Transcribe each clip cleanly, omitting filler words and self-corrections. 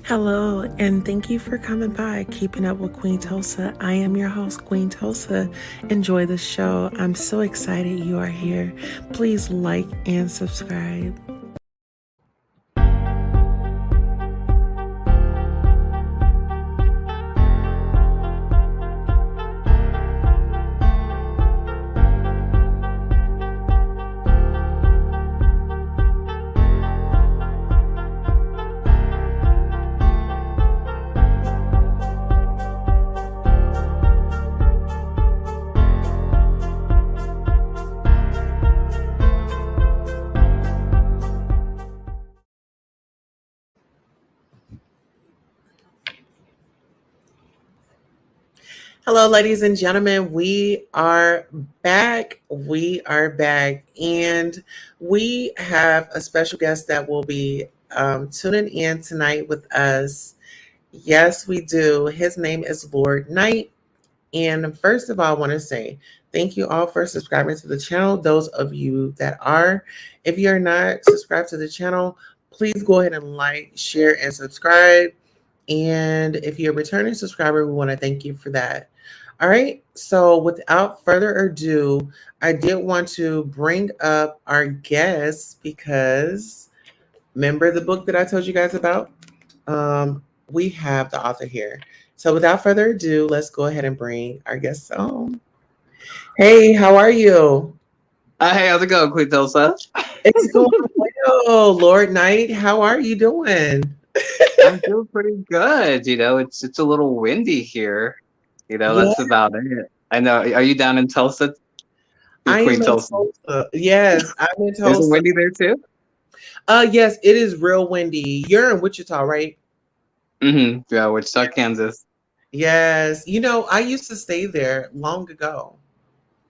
Hello, and thank you for coming by, Keeping Up with Queen Tulsa. I am your host, Queen Tulsa. Enjoy the show. I'm so excited you are here. Please like and subscribe. Hello, ladies and gentlemen. We are back. We are back. And we have a special guest that will be tuning in tonight with us. Yes, we do. His name is Lord Knight. And first of all, I want to say thank you all for subscribing to the channel. Those of you that are, if you're not subscribed to the channel, please go ahead and like, share, and subscribe. And if you're a returning subscriber, we want to thank you for that. All right. So without further ado, I did want to bring up our guest because remember the book that I told you guys about? We have the author here. So without further ado, let's go ahead and bring our guest on. Hey, how are you? Hey, how's it going, Queen Tulsa? It's going well. Lord Knight, how are you doing? I'm doing pretty good. It's a little windy here. Yeah, That's about it. I know. Are you down in Tulsa? You're I Queen am in Tulsa. Tulsa. Yes, I'm in Is it Tulsa. windy there too? Yes, it is real windy. You're in Wichita, right? Mm-hmm. Yeah, Wichita, Kansas. Yes. I used to stay there long ago.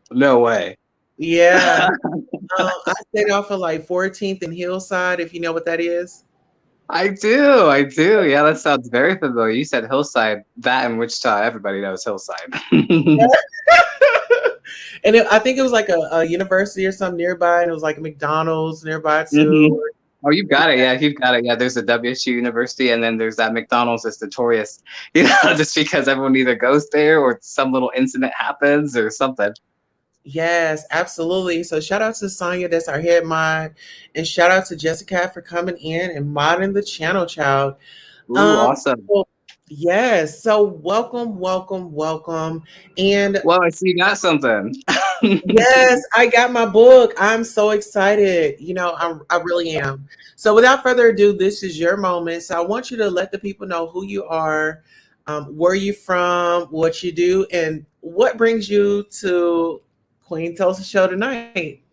No way. Yeah. I stayed off of like 14th and Hillside, if you know what that is. I do. I do. Yeah, that sounds very familiar. You said Hillside. That in Wichita, everybody knows Hillside. And I think it was like a university or something nearby, and it was like a McDonald's nearby hmm too. Oh, you've got it. Yeah, you've got it. Yeah, there's a WSU University, and then there's that McDonald's that's notorious. Just because everyone either goes there or some little incident happens or something. Yes, absolutely. So shout out to Sonya, that's our head mod, and shout out to Jessica for coming in and modding the channel, child. Ooh, Um, awesome. so, yes, so welcome, welcome, welcome. And Well, I see you got something. yes, I got my book. I'm so excited. I really am. So without further ado, this is your moment. So I want you to let the people know who you are, where you from, what you do, and what brings you to Queen Tulsa Show tonight.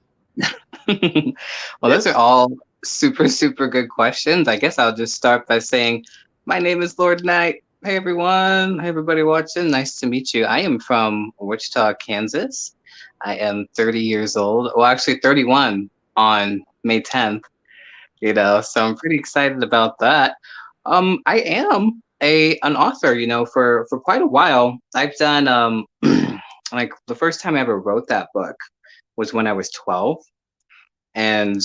Well, those are all super, super good questions. I guess I'll just start by saying, my name is Lord Knight. Hey, everyone. Hey, everybody watching. Nice to meet you. I am from Wichita, Kansas. I am 30 years old. Well, actually, 31 on May 10th, so I'm pretty excited about that. I am an author, for quite a while. I've done, like, the first time I ever wrote that book was when I was 12, and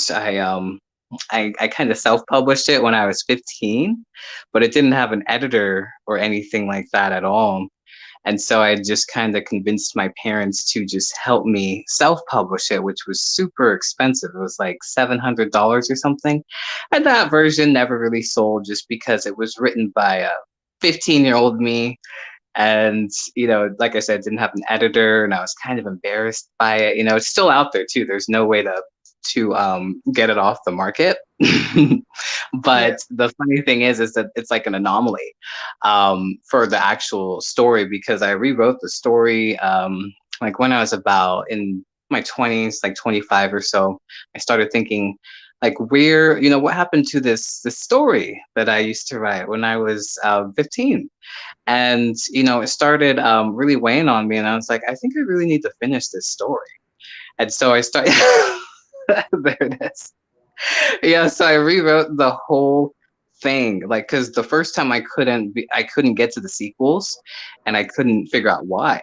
I kind of self-published it when I was 15, but it didn't have an editor or anything like that at all. And so I just kind of convinced my parents to just help me self-publish it, which was super expensive. It was like $700 or something. And that version never really sold just because it was written by a 15-year-old me. And, like I said, didn't have an editor, and I was kind of embarrassed by it. It's still out there too. There's no way to get it off the market. Yeah. But the funny thing is that it's like an anomaly for the actual story, because I rewrote the story like when I was about in my 20s, like 25 or so. I started thinking, like, what happened to this story that I used to write when I was 15. And it started really weighing on me, and I was like, I think I really need to finish this story. And so I started there it is. Yeah, so I rewrote the whole thing, like, because the first time I couldn't get to the sequels, and I couldn't figure out why.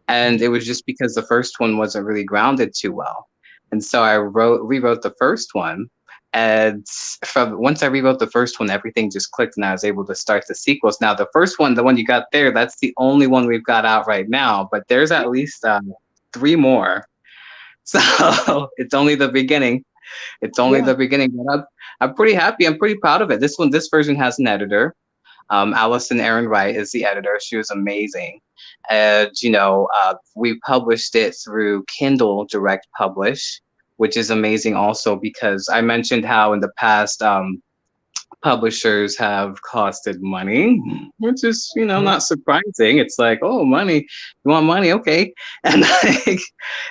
And it was just because the first one wasn't really grounded too well. And so I rewrote the first one, And from once I rewrote the first one, everything just clicked, and I was able to start the sequels. Now, the first one, the one you got there, that's the only one we've got out right now. But there's at least three more. So it's only the beginning. It's only Yeah, the beginning. But I'm pretty happy. I'm pretty proud of it. This version has an editor. Allison Aaron Wright is the editor. She was amazing. And, we published it through Kindle Direct Publish, which is amazing also because I mentioned how in the past, publishers have costed money, which is, mhm, not surprising. It's like, oh, money, you want money? Okay. And like,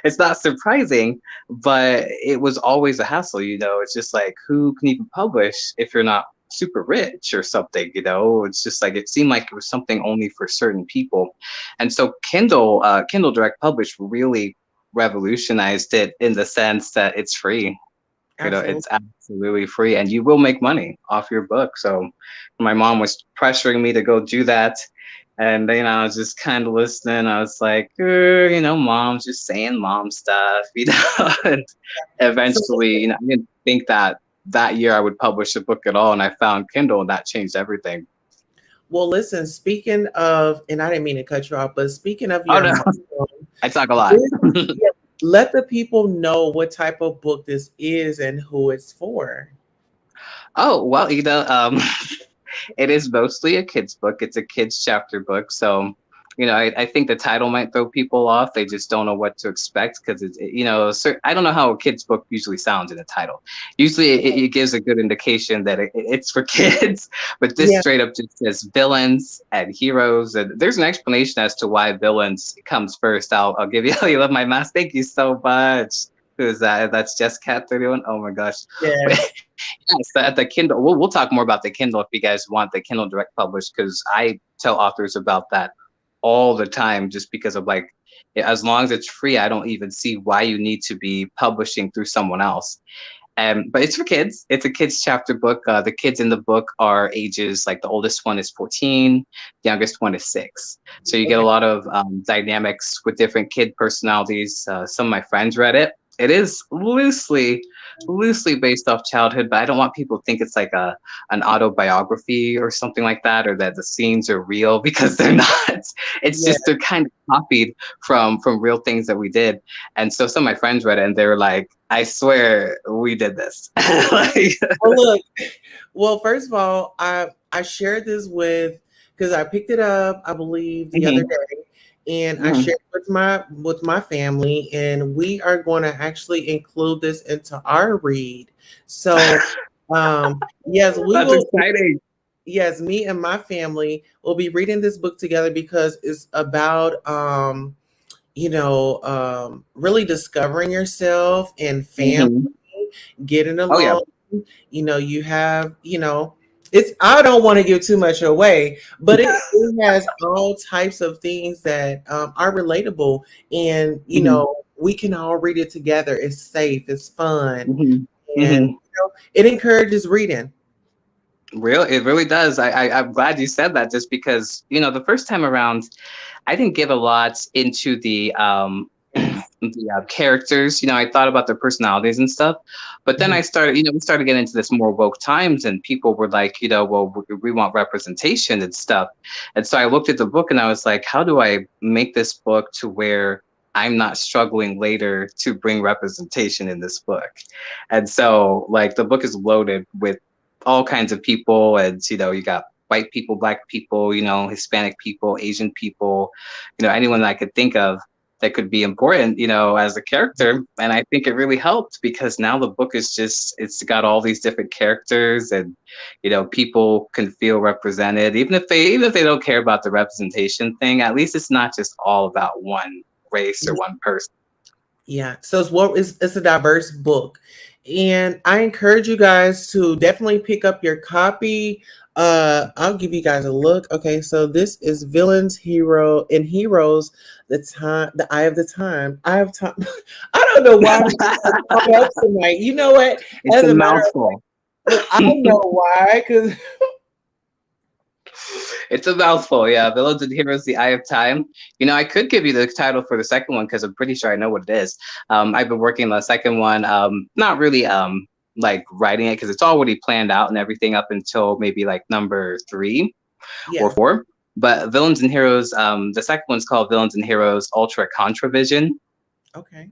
it's not surprising, but it was always a hassle, it's just like, who can even publish if you're not super rich or something. It's just like, it seemed like it was something only for certain people. And so Kindle Direct Publish really revolutionized it in the sense that it's free. absolutely. It's absolutely free and you will make money off your book. So my mom was pressuring me to go do that. And, I was just kind of listening. I was like, mom's just saying mom stuff. And So, eventually, I didn't think that year I would publish a book at all. And I found Kindle and that changed everything. well, listen, speaking of, and I didn't mean to cut you off, but speaking of Oh, your no, mom, I talk a lot. this- yeah, let the people know what type of book this is and who it's for. Oh, well, it is mostly a kid's book. It's a kid's chapter book. So, I think the title might throw people off. They just don't know what to expect because I don't know how a kid's book usually sounds in a title. Usually it gives a good indication that it's for kids, but this Yeah, straight up just says villains and heroes. And there's an explanation as to why villains comes first. I'll give you, you love my mask. Thank you so much. Who's that? That's Just Cat 31. Oh my gosh. yes. Yes, the Kindle. We'll talk more about the Kindle if you guys want the Kindle Direct Publish because I tell authors about that all the time just because of like, as long as it's free, I don't even see why you need to be publishing through someone else. But it's for kids. It's a kids chapter book. The kids in the book are ages like the oldest one is 14, the youngest one is 6. So you get a Okay. lot of dynamics with different kid personalities. Some of my friends read it. It is loosely based off childhood, but I don't want people to think it's like an autobiography or something like that, or that the scenes are real because they're not. It's Yeah. just they're kind of copied from real things that we did. And so some of my friends read it and they were like, I swear we did this. Like, Well, look. Well, first of all, I shared this with because I picked it up, I believe, the other mhm, day, and I mhm. shared it with my family, and we are going to actually include this into our read. So, yes, we That's will. exciting. Yes, me and my family will be reading this book together because it's about really discovering yourself and family, Hmm. getting Oh yeah. along. You have, it's, I don't want to give too much away, but it has all types of things that are relatable. And, Hmm. we can all read it together. It's safe, it's fun, Hmm. and, Hmm. it encourages reading. It really does. I'm glad you said that just because, the first time around, I didn't give a lot into Yes. the characters. I thought about their personalities and stuff, but then Mhm. we started getting into this more woke times, and people were like, well, we want representation and stuff. And so I looked at the book and I was like, how do I make this book to where I'm not struggling later to bring representation in this book? And so, like, the book is loaded with all kinds of people, and you got white people, black people, Hispanic people, Asian people, anyone that I could think of that could be important, as a character. And I think it really helped because now the book is just, it's got all these different characters, and, people can feel represented, even if they don't care about the representation thing. At least it's not just all about one race or one person. Yeah. So it's a diverse book. And I encourage you guys to definitely pick up your copy. I'll give you guys a look. Okay, so this is Villains, Hero, and Heroes, the Eye of the Time. I have time. I don't know why I'm caught up tonight. You know what? It's As a a matter of mouthful. look, I don't know why, because It's a mouthful, yeah. Villains and Heroes, The Eye of Time. I could give you the title for the second one because I'm pretty sure I know what it is. I've been working on the second one. Not really. like writing it because it's already planned out and everything up until maybe like number 3 or Yeah. 4. But Villains and Heroes, the second one's called Villains and Heroes Ultra Contravision. Okay.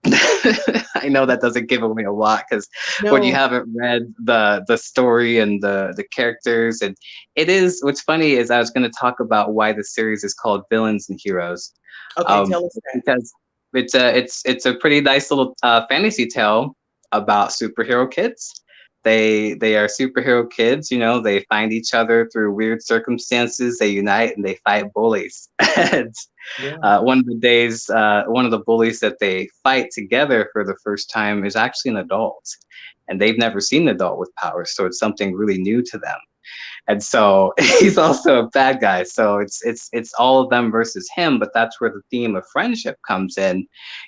I know that doesn't give away a lot because when you No. haven't read the story and the characters, and it is what's funny is I was going to talk about why the series is called Villains and Heroes, Okay. Tell us that. because it's a pretty nice little fantasy tale about superhero kids. They are superhero kids, they find each other through weird circumstances. They unite and they fight bullies. And Yeah. one of the bullies that they fight together for the first time is actually an adult, and they've never seen an adult with powers, so it's something really new to them. And so he's also a bad guy. So it's all of them versus him. But that's where the theme of friendship comes in,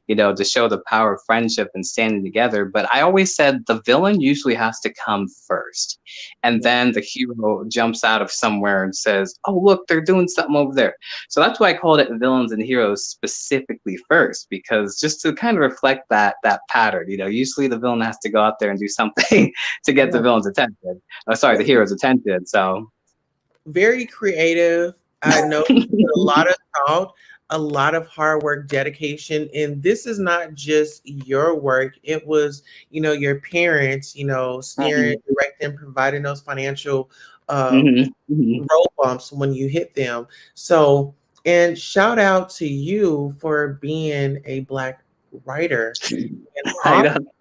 to show the power of friendship and standing together. But I always said the villain usually has to come first, and Yeah. then the hero jumps out of somewhere and says, "Oh, look, they're doing something over there." So that's why I called it Villains and Heroes specifically first, because just to kind of reflect that pattern. Usually the villain has to go out there and do something to get the Yeah. villain's attention. Oh, sorry, the That's hero's attention. So very creative. I know you put a lot of thought, a lot of hard work, dedication, and this is not just your work. It was, your parents, steering, mhm, directing, providing those financial uh, mhm, mhm. road bumps when you hit them. So, and shout out to you for being a Black writer and I author. know.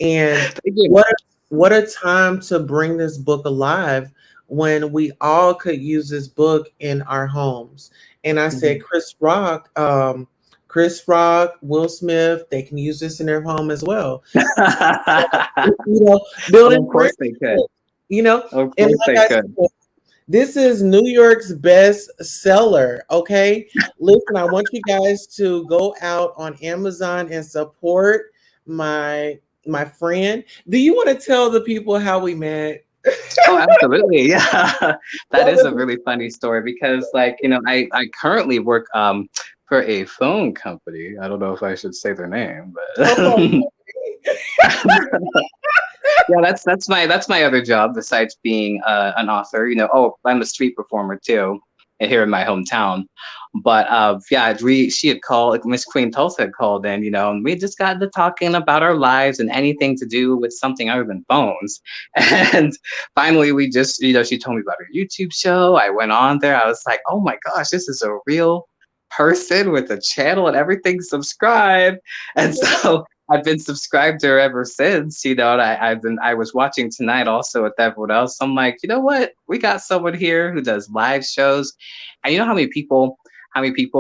And Thank you. what a time to bring this book alive when we all could use this book in our homes. And I said, Mhm. Chris Rock, Will Smith, they can use this in their home as well. Building Of course they could. friendships, you know, Of and course like they I could. said, this is New York's best seller. Okay. Listen, I want you guys to go out on Amazon and support my my friend. Do you want to tell the people how we met? Oh, absolutely. Yeah. That Tell is a the really funny story because like, I currently work for a phone company. I don't know if I should say their name, but people. yeah, that's my other job besides being an author. Oh, I'm a street performer too, here in my hometown. But yeah, she had called, like, Miss Queen Tulsa had called in, and we just got to talking about our lives and anything to do with something other than phones. And finally, we just, she told me about her YouTube show. I went on there. I was like, oh my gosh, this is a real person with a channel and everything. Subscribe. And so I've been subscribed to her ever since, and I was watching tonight also with everyone else. I'm like, you know what? We got someone here who does live shows. And you know how many people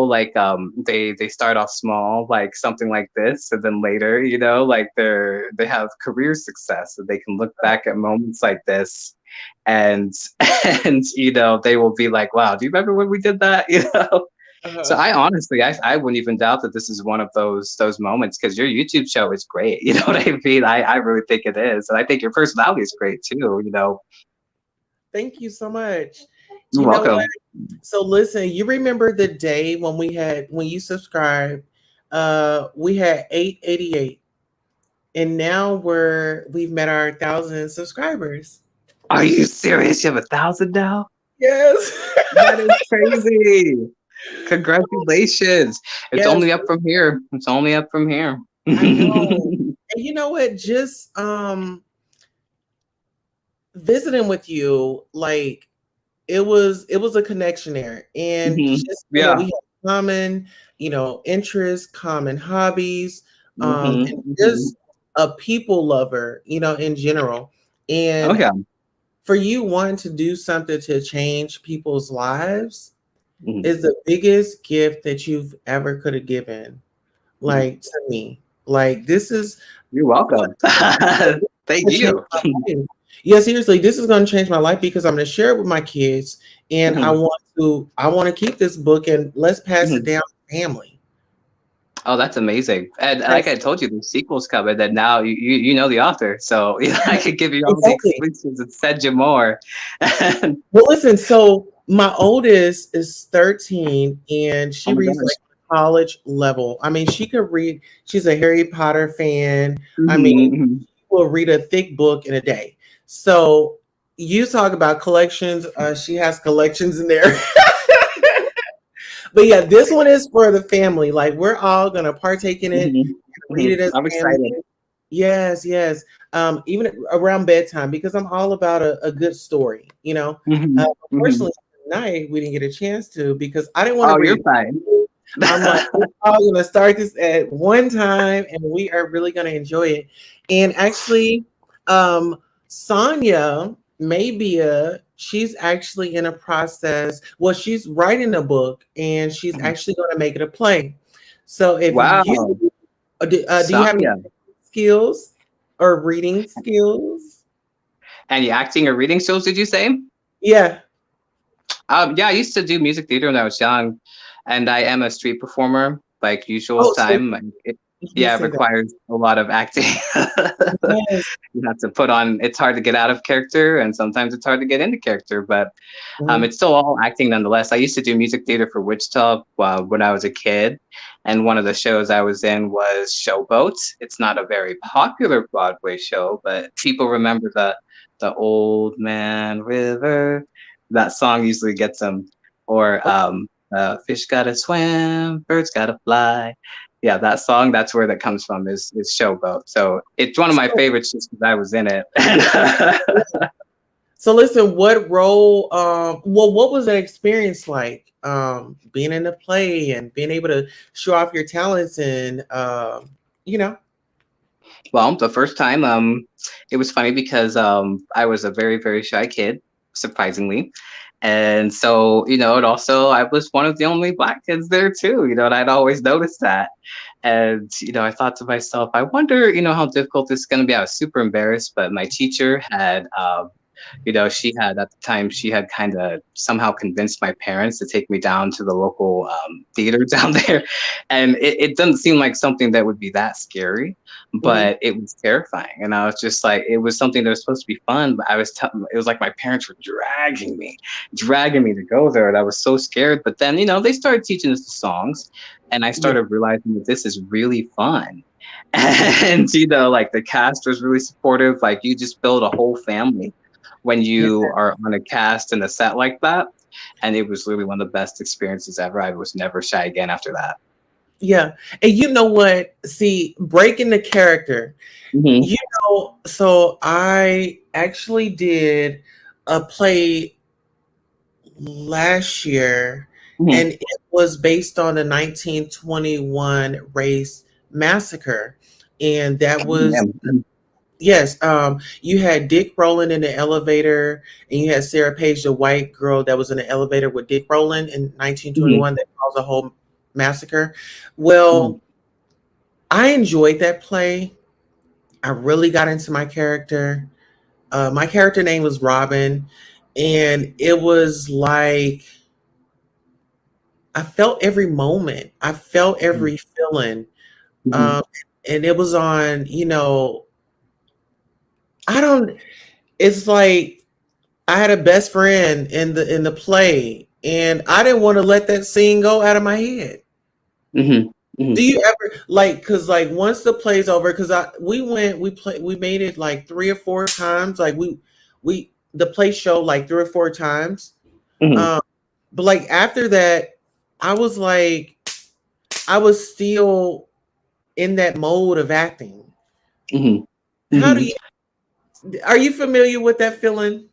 like they start off small, like something like this, and then later, like they have career success, and they can look back at moments like this and and they will be like, wow, do you remember when we did that? So Uh-huh. I honestly, I wouldn't even doubt that this is one of those moments because your YouTube show is great. You know what I mean? I really think it is, and I think your personality is great too. Thank you so much. You're You know what? welcome. So listen, you remember the day when you subscribed, we had 888, and now we've met our 1,000 subscribers. Are you serious? You have 1,000 now? Yes. That is crazy. Congratulations. It's Yes, only up from here. It's only up from here. I know. And you know what? Just visiting with you, like it was a connection there. And Mhm. just we Yeah. have common, interests, common hobbies, Mhm. and Mhm. just a people lover, in general. And Okay. for you wanting to do something to change people's lives Mhm. is the biggest gift that you've ever could have given, Mhm. like, to me. Like, this is You're what welcome. Thank gonna change you. my life. Yeah, seriously, this is gonna change my life because I'm gonna share it with my kids, and I Mhm. want to keep this book, and let's pass it Mhm. down to family. Oh, that's amazing. And like Right. I told you, the sequel's coming, and now you know the author. So I Yeah, could give you all the exactly. exclusives and send you more. And, Well, listen, so my oldest is 13 and she oh my reads gosh. like college level. I mean, she could read, she's a Harry Potter fan. I mean, Mhm, mhm. will read a thick book in a day. So you talk about collections. She has collections in there. But yeah, this one is for the family. Like we're all gonna partake in it, Mhm. read Mhm. it as I'm family. excited. Yes, yes. Even around bedtime because I'm all about a good story. Mhm. Mhm. Unfortunately, tonight we didn't get a chance to because I didn't want to Oh, you're read. fine. I'm like, we're all gonna start this at one time, and we are really gonna enjoy it. And actually, Sonia Maybia, she's actually in a process. Well, she's writing a book, and she's actually gonna make it a play. So, if Wow, you do you have any Sonia. skills or reading skills? Any acting or reading shows, did you say? Yeah. Yeah, I used to do music theater when I was young, and I am a street performer, like usual Oh, so time. you did Yeah, it say that. requires a lot of acting. Yes. You have to put on. It's hard to get out of character, and sometimes it's hard to get into character. But Mhm. it's still all acting nonetheless. I used to do music theater for Wichita when I was a kid, and one of the shows I was in was Showboat. It's not a very popular Broadway show, but people remember the Old Man River. That song usually gets them. Or fish gotta swim, birds gotta fly. Yeah, that song. That's where that comes from. Is Showboat. So it's one of my So, favorites just because I was in it. So listen, what role well what was that experience like? Being in the play and being able to show off your talents and you know. Well, the first time, it was funny because I was a very, very shy kid, surprisingly. And so, it also, I was one of the only Black kids there too, and I'd always noticed that. And, I thought to myself, I wonder, how difficult this is going to be. I was super embarrassed, but my teacher had she had at the time she had kind of somehow convinced my parents to take me down to the local theater down there, and it doesn't seem like something that would be that scary, Mhm. but it was terrifying, and I was just like, it was something that was supposed to be fun, but it was like my parents were dragging me to go there, and I was so scared. But then they started teaching us the songs, and I Yeah, started realizing that this is really fun. yeah, And like the cast was really supportive. Like you just build a whole family when yeah, you are on a cast and a set like that. And it was really one of the best experiences ever. I was never shy again after that. yeah. And you know what? See, breaking the character. Hmm. You so I actually did a play last year, Hmm. and it was based on the 1921 race massacre. And that was yes, you had Dick Rowland in the elevator, and you had Sarah Page, the white girl that was in the elevator with Dick Rowland in Hmm. 1921 that caused a whole massacre. Hmm. Well, I enjoyed that play. I really got into my character. My character name was Robin, and it was like I felt every moment. I felt every feeling. Hmm. Um, and it was on, I don't. It's like I had a best friend in the play, and I didn't want to let that scene go out of my head. Hmm. Do Hmm. you ever like cuz like once the play's over cuz I we made it like 3 or 4 times like we the play showed like 3 or 4 times. Hmm. Um but like after that I was like I was still in that mode of acting. Hmm. How Hmm. do you are you familiar with that feeling?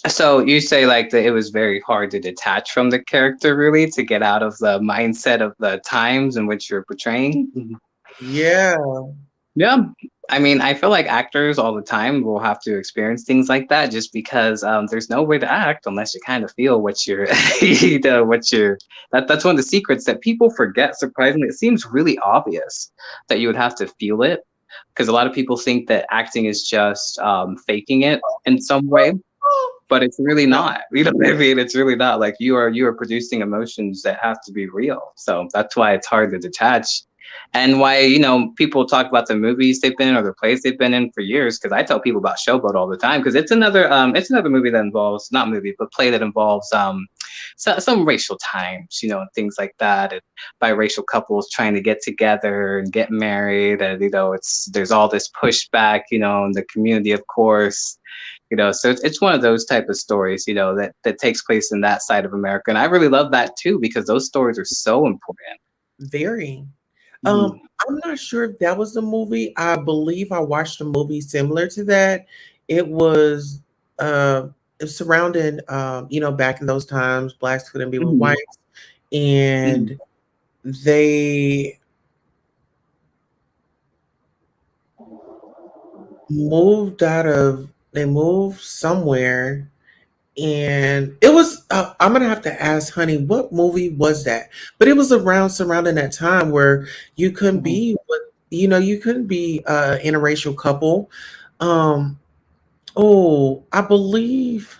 So you say like that it was very hard to detach from the character, really, to get out of the mindset of the times in which you're portraying. Yeah. Yeah. I mean, I feel like actors all the time will have to experience things like that just because there's no way to act unless you kind of feel what you're, that's one of the secrets that people forget. Surprisingly, it seems really obvious that you would have to feel it because a lot of people think that acting is just faking it in some way, but it's really No. not. You know what I mean? It's really not. Like you are producing emotions that have to be real. So that's why it's hard to detach. and why people talk about the movies they've been in or the plays they've been in for years. Because I tell people about Showboat all the time because it's another movie that involves not movie but play that involves some racial times, and things like that, and biracial couples trying to get together and get married, and there's all this pushback, in the community, of course. So it's one of those type of stories, that takes place in that side of America, and I really love that too because those stories are so important. Very. Mhm. I'm not sure if that was the movie. I believe I watched a movie similar to that. It was uh surrounding back in those times, blacks couldn't be with Mhm. whites, Mhm. and they they moved somewhere, and it was I'm gonna have to ask honey what movie was that, but it was around surrounding that time where you couldn't Mhm. be with you couldn't be a interracial couple. um oh, I believe,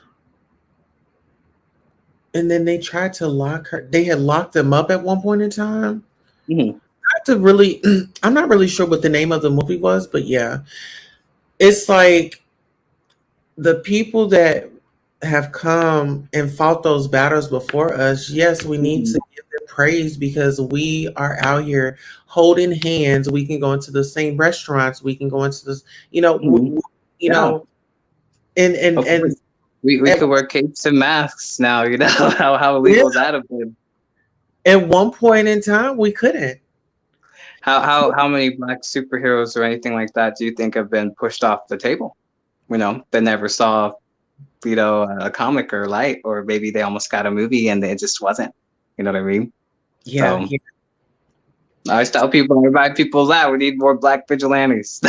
and then they tried to lock her, they had locked them up at one point in time. Mhm. I have to really I'm not really sure what the name of the movie was, but yeah, it's like the people that have come and fought those battles before us, yes, we need Mhm. to give them praise because we are out here holding hands. We can go into the same restaurants. We can go into this, Mhm. you Yeah, know, and of course. We at, could wear capes and masks now. How yeah, illegal that have been. at one point in time we couldn't. How many black superheroes or anything like that do you think have been pushed off the table? They never saw a comic or light, or maybe they almost got a movie and it just wasn't. You know what I mean? Yeah, So yeah. I always tell people, remind people that we need more black vigilantes.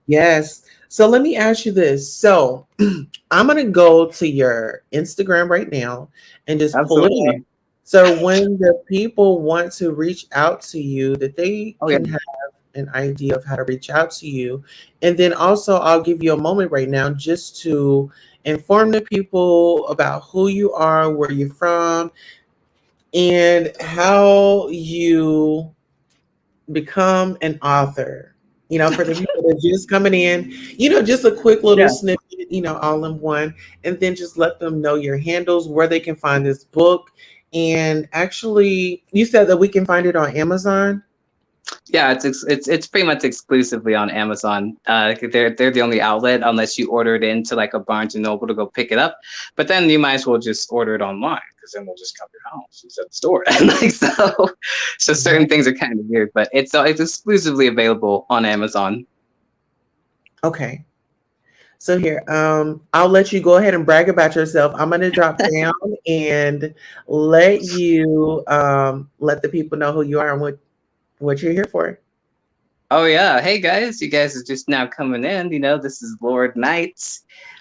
Yes. So let me ask you this. So I'm going to go to your Instagram right now and just pull it up. Absolutely. So when the people want to reach out to you, that they Oh yeah. can have an idea of how to reach out to you. And then also, I'll give you a moment right now just to inform the people about who you are, where you're from, and how you become an author. For the people that are just coming in, just a quick little Yeah. snippet, all in one, and then just let them know your handles, where they can find this book. And actually, you said that we can find it on Amazon. Yeah, it's pretty much exclusively on Amazon. They're the only outlet unless you order it into like a Barnes and Noble to go pick it up. But then you might as well just order it online because then they'll just come to your house instead of the store. And like so Yeah. certain things are kind of weird, but it's exclusively available on Amazon. Okay. So here, I'll let you go ahead and brag about yourself. I'm gonna drop down and let you let the people know who you are and what you're here for. Oh yeah. Hey guys, you guys are just now coming in. This is Lord Knight.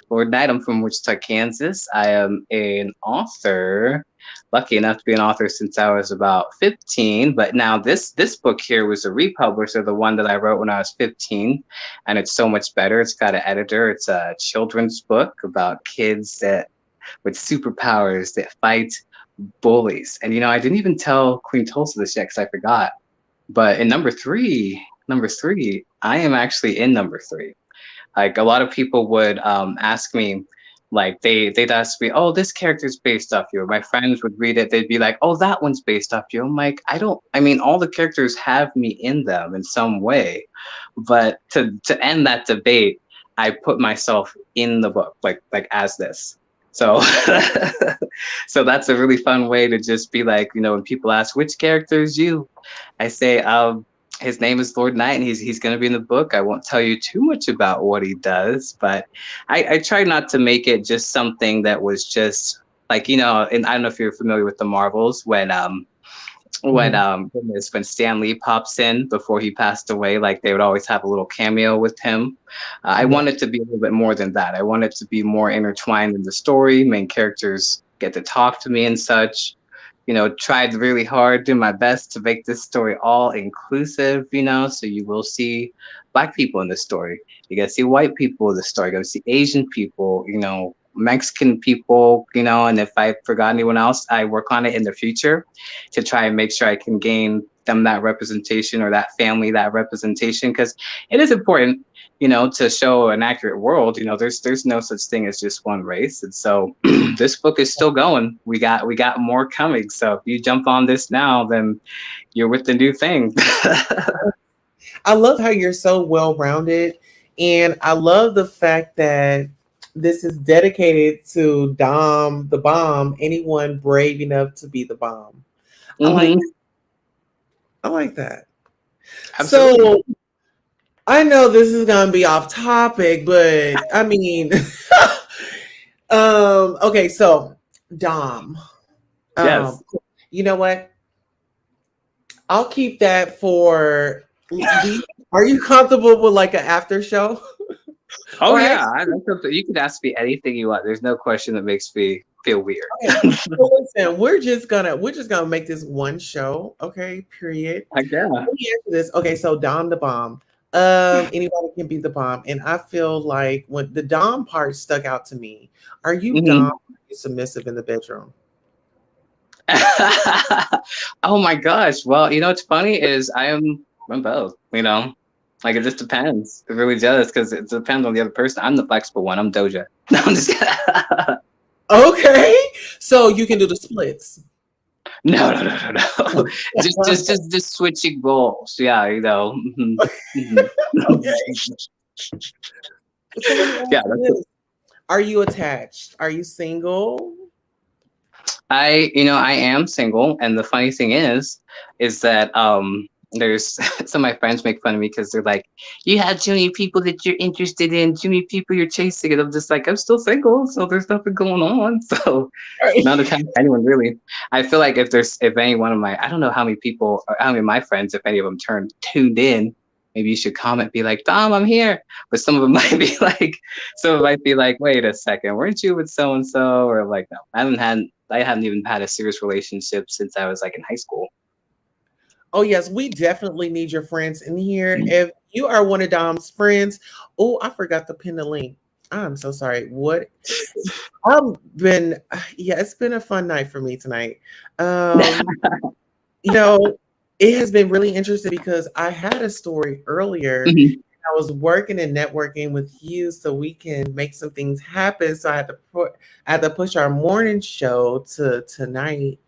Lord Knight, I'm from Wichita, Kansas. I am an author. Lucky enough to be an author since I was about 15. But now this book here was a republish of the one that I wrote when I was 15, and it's so much better. It's got an editor. It's a children's book about kids that with superpowers that fight bullies. And I didn't even tell Queen Tulsa this yet because I forgot. But in number three, I am actually in number three. Like a lot of people would ask me, like they'd ask me, "Oh, this character's based off you." Or my friends would read it, they'd be like, "Oh, that one's based off you." I'm like, I don't. I mean, all the characters have me in them in some way, but to end that debate, I put myself in the book, like as this. So, so that's a really fun way to just be like, when people ask which character is you, I say, his name is Lord Knight, and he's going to be in the book. I won't tell you too much about what he does, but I try not to make it just something that was just like and I don't know if you're familiar with the Marvels Mhm. when Stan Lee pops in before he passed away, like they would always have a little cameo with him. I Yeah. want it to be a little bit more than that. I want it to be more intertwined in the story. Main characters get to talk to me and such. Tried really hard, do my best to make this story all inclusive, so you will see black people in the story. You gotta see white people in the story. You gotta see Asian people, Mexican people, and if I forgot anyone else, I work on it in the future to try and make sure I can gain them that representation, or that family that representation, because it is important, to show an accurate world. There's no such thing as just one race. And so this book is still going. We got more coming. So if you jump on this now, then you're with the new thing. I love how you're so well rounded. And I love the fact that this is dedicated to Dom the Bomb, anyone brave enough to be the bomb. I like Hmm. I like that. Absolutely. So I know this is gonna be off topic, but I mean okay, so Dom. Um Yes. you know what? I'll keep that for are you comfortable with like an after show? Oh Or yeah, actually, you can ask me anything you want. There's no question that makes me feel weird. okay. So listen, we're just gonna make this one show, okay? Period. Like, yeah. Let me answer this. Okay, so Dom the bomb. Anybody can be the bomb, and I feel like when the Dom part stuck out to me. Are you Dom? Hmm. Or are you submissive in the bedroom? Oh my gosh. Well, what's funny is I'm both. Like, it just depends. It really does, because it depends on the other person. I'm the flexible one. I'm Doja. No, I'm just kidding. Okay, so you can do the splits. No, no, no, no, no. Just switching roles. Yeah, mhm, mhm. Okay, so let me ask Yeah, you this: are you attached? Are you single? I am single, and the funny thing is that there's some of my friends make fun of me because they're like, "You have too many people that you're interested in, too many people you're chasing," and I'm just like, "I'm still single, so there's nothing going on." So not attached to anyone really. I feel like if any one of my, I don't know how many people, or how many of my friends, if any of them tuned in, maybe you should comment, be like, "Dom, I'm here," but some of them might be like, "Wait a second, weren't you with so and so?" Or like, "No, I haven't even had a serious relationship since I was like in high school." Oh yes, we definitely need your friends in here. If you are one of Dom's friends, oh, I forgot to pin the link. I'm so sorry. What? I've been, yeah, it's been a fun night for me tonight. Um, you know, it has been really interesting because I had a story earlier. Mhm, I was working and networking with you so we can make some things happen. So I had to push our morning show to tonight,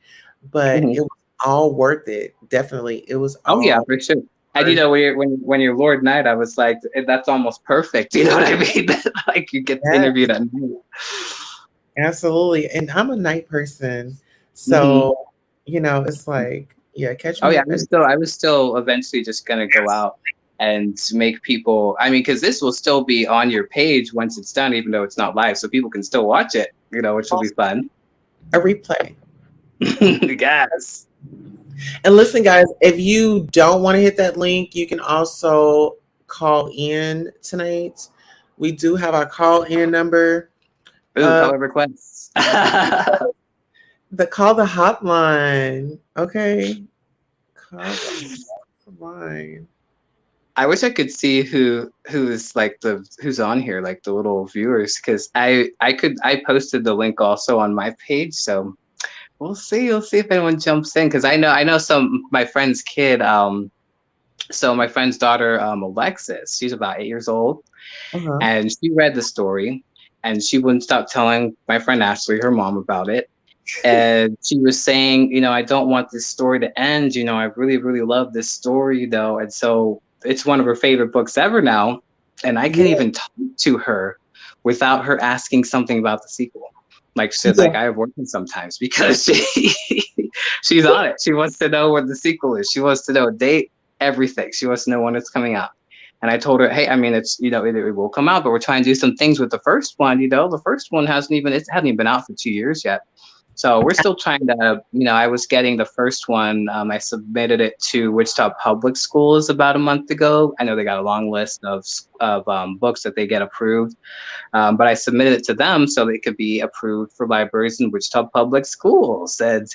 but mhm. it was all worth it. Definitely, it was Oh yeah, all for sure. And worth when you're Lord Knight, I was like, that's almost perfect. You know what I mean? Like, you get it. interviewed at night. Absolutely. And I'm a night person. Hmm. So, it's like, yeah, catch Oh me yeah, at midnight. I was still eventually just gonna go out and make people. I mean, because this will still be on your page once it's done, even though it's not live, so people can still watch it. Which will be fun. A replay. Yes. And listen, guys, if you don't want to hit that link, you can also call in tonight. We do have our call in number. Ooh, Uh, color requests. call the hotline. Okay. Call the hotline. I wish I could see who's like who's on here, like the little viewers, because I posted the link also on my page, so we'll see. We'll see if anyone jumps in, because I know some my friend's kid. So my friend's daughter, Alexis, she's about 8 years old, Uh-huh. and she read the story, and she wouldn't stop telling my friend Ashley, her mom, about it. And she was saying, I don't want this story to end. I really, really love this story, though. And so it's one of her favorite books ever now. And I can't Yeah. even talk to her without her asking something about the sequel. Like she says, Yeah. like, I have working sometimes, because she's on it. She wants to know what the sequel is. She wants to know a date, everything. She wants to know when it's coming out. And I told her, hey, I mean, it's, it will come out, but we're trying to do some things with the first one. The first one it hasn't even been out for 2 years yet. So we're still trying to, I was getting the first one. I submitted it to Wichita Public Schools about a month ago. I know they got a long list of books that they get approved, but I submitted it to them so they could be approved for libraries in Wichita Public Schools. And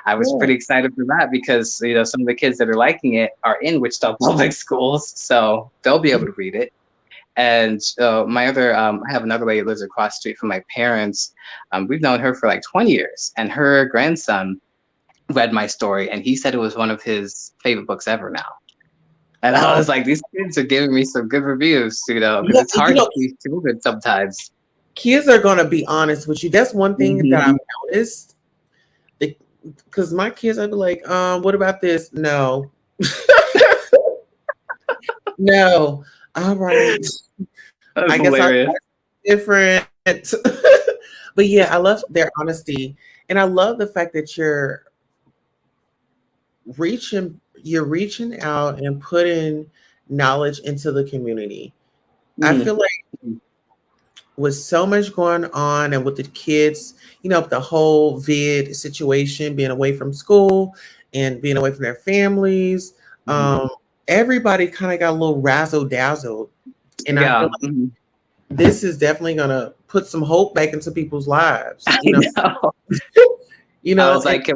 I was Yeah. pretty excited for that because, some of the kids that are liking it are in Wichita Public Schools, so they'll be able to read it. And I have another lady that lives across the street from my parents. We've known her for like 20 years, and her grandson read my story, and he said it was one of his favorite books ever now. And I Oh, was like, these kids are giving me some good reviews, because yeah, it's hard to please children sometimes. kids are going to be honest with you. That's one thing that I've Hmm. noticed. Because my kids, I'd be like, what about this? No, no. All right. That's I guess our hilarious. different. But yeah, I love their honesty. And I love the fact that you're reaching out and putting knowledge into the community. I Mhm. feel like with so much going on and with the kids, the whole vid situation, being away from school and being away from their families, Mhm. um, everybody kind of got a little razzle dazzled. And I feel Yeah. like this is definitely gonna put some hope back into people's lives. I know. I was And like,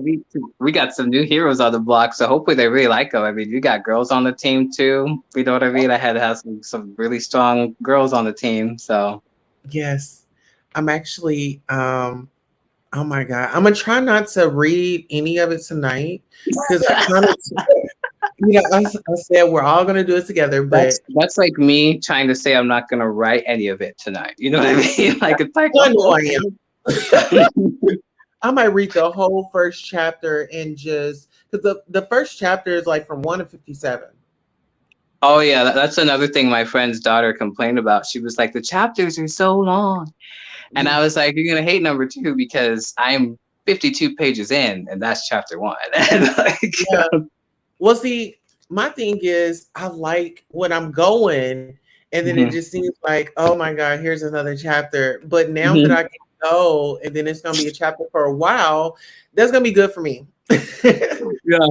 we got some new heroes on the block, so hopefully they really like them. I mean, you got girls on the team too. You know what I mean? I had to have some really strong girls on the team. So yes, I'm actually oh my God. I'm gonna try not to read any of it tonight because I kind of, I said we're all gonna do it together, but that's like me trying to say I'm not gonna write any of it tonight. You know what I mean? Like it's like, I know oh, I okay. am. I might read the whole first chapter and just because the first chapter is like from 1 to 57. Oh yeah, that's another thing my friend's daughter complained about. She was like, the chapters are so long. And Yeah. I was like, you're gonna hate number two because I'm 52 pages in, and that's chapter one. And like, Yeah. Well, see, my thing is I like when I'm going, and then it mhm, just seems like, oh my God, here's another chapter. But now that mhm. I can go, and then it's gonna be a chapter for a while, that's gonna be good for me. Yeah,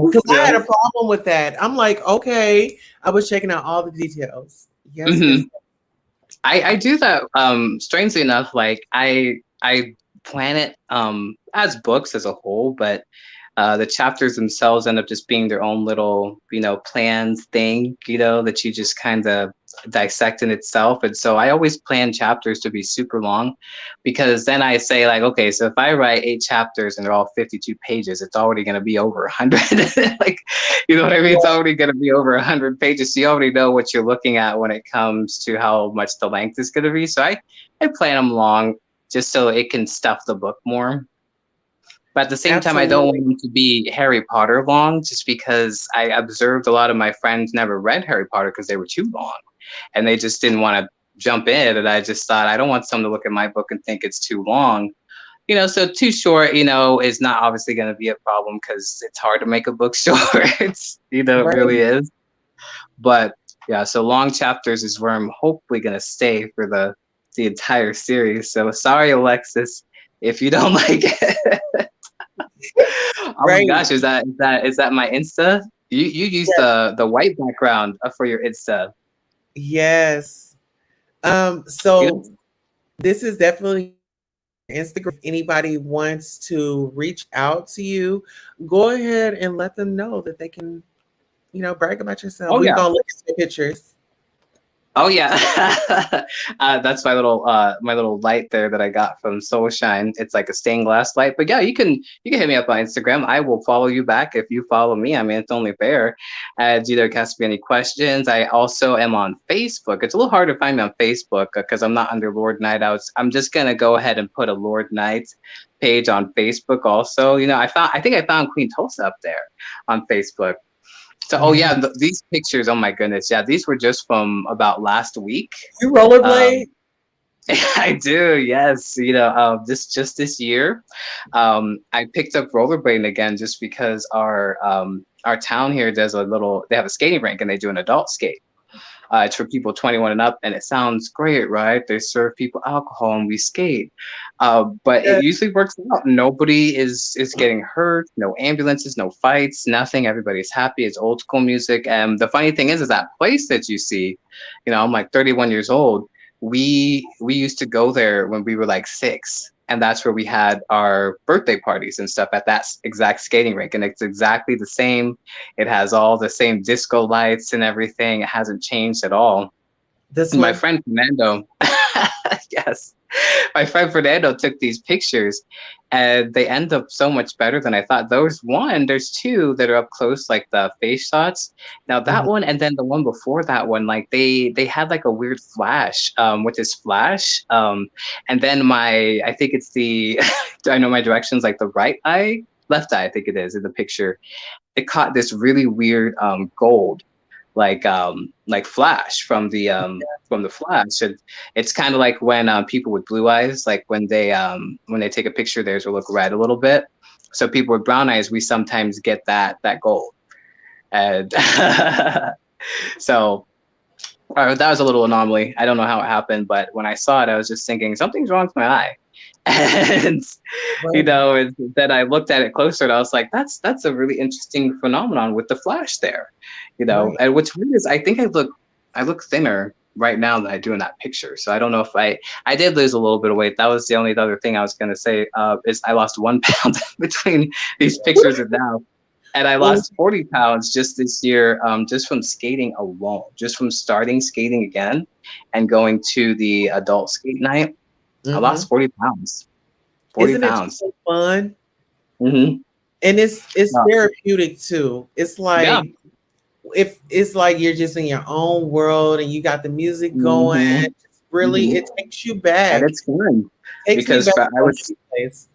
Because I yeah. had a problem with that. I'm like, okay, I was checking out all the details. Yes, yes. Hmm. I do that. Strangely enough, like I plan it as books as a whole, but the chapters themselves end up just being their own little, planned thing, that you just kind of dissect in itself. And so I always plan chapters to be super long because then I say, like, okay, so if I write 8 chapters and they're all 52 pages, it's already going to be over 100. Like, you know what I mean? It's already going to be over 100 pages. So you already know what you're looking at when it comes to how much the length is going to be. So I plan them long just so it can stuff the book more. But at the same time, I don't Absolutely. want them to be Harry Potter long, just because I observed a lot of my friends never read Harry Potter because they were too long, and they just didn't want to jump in. And I just thought I don't want someone to look at my book and think it's too long. So too short, is not obviously going to be a problem because it's hard to make a book short. It really Right. is. But yeah, so long chapters is where I'm hopefully going to stay for the entire series. So sorry, Alexis, if you don't like it. Oh my Right. gosh, is that my Insta? You use Yes. the white background for your Insta. Yes. You So know? this is definitely Instagram. If anybody wants to reach out to you, go ahead and let them know that they can, brag about yourself. Oh We're yeah. gonna look at your pictures. Oh yeah. That's my little light there that I got from Soul Shine. It's like a stained glass light. But yeah, you can hit me up on Instagram. I will follow you back if you follow me. I mean, it's only fair. As either ask me any questions. I also am on Facebook. It's a little hard to find me on Facebook because I'm not under Lord Night Outs. I'm just gonna go ahead and put a Lord Night page on Facebook also. I think I found Queen Tulsa up there on Facebook. So, oh Yeah. yeah, these pictures. Oh my goodness, yeah, these were just from about last week. You rollerblade? Um, I do, yes. Just this year, I picked up rollerblading again just because our town here does a little. They have a skating rink and they do an adult skate. It's for people 21 and up, and it sounds great, right? They serve people alcohol and we skate. But it Yeah. usually works out. Nobody is getting hurt. No ambulances, no fights, nothing. Everybody's happy. It's old school music. And the funny thing is that place that you see, I'm like 31 years old. We used to go there when we were like 6. And that's where we had our birthday parties and stuff at that exact skating rink. And it's exactly the same. It has all the same disco lights and everything. It hasn't changed at all. This My one? friend Fernando, Yes. My friend Fernando took these pictures and they end up so much better than I thought. There's two that are up close, like the face shots. Now that Mhm. one and then the one before that one, like they had like a weird flash, with this flash. And then I think it's the I know my directions, like the right eye, left eye, I think it is in the picture. It caught this really weird gold like flash from the flash. And it's kind of like when people with blue eyes, like when they take a picture, theirs will look red a little bit. So people with brown eyes, we sometimes get that gold. And so that was a little anomaly. I don't know how it happened, but when I saw it, I was just thinking something's wrong with my eye. And Right. and then I looked at it closer and I was like, that's a really interesting phenomenon with the flash there. Right. And what's weird is I think I look thinner right now than I do in that picture. So I don't know if I did lose a little bit of weight. That was the only other thing I was gonna say, is I lost 1 pound between these pictures and now. And I Oh, lost 40 pounds just this year, just from skating alone, just from starting skating again and going to the adult skate night. I hmm. lost 40 pounds. 40 Isn't it just pounds. so fun? Hmm. And it's Uh, therapeutic too. It's yeah. like if it's like you're just in your own world and you got the music going. Hmm. It's really, Hmm. it takes you And back. it's fun Takes me because back to I those was, days.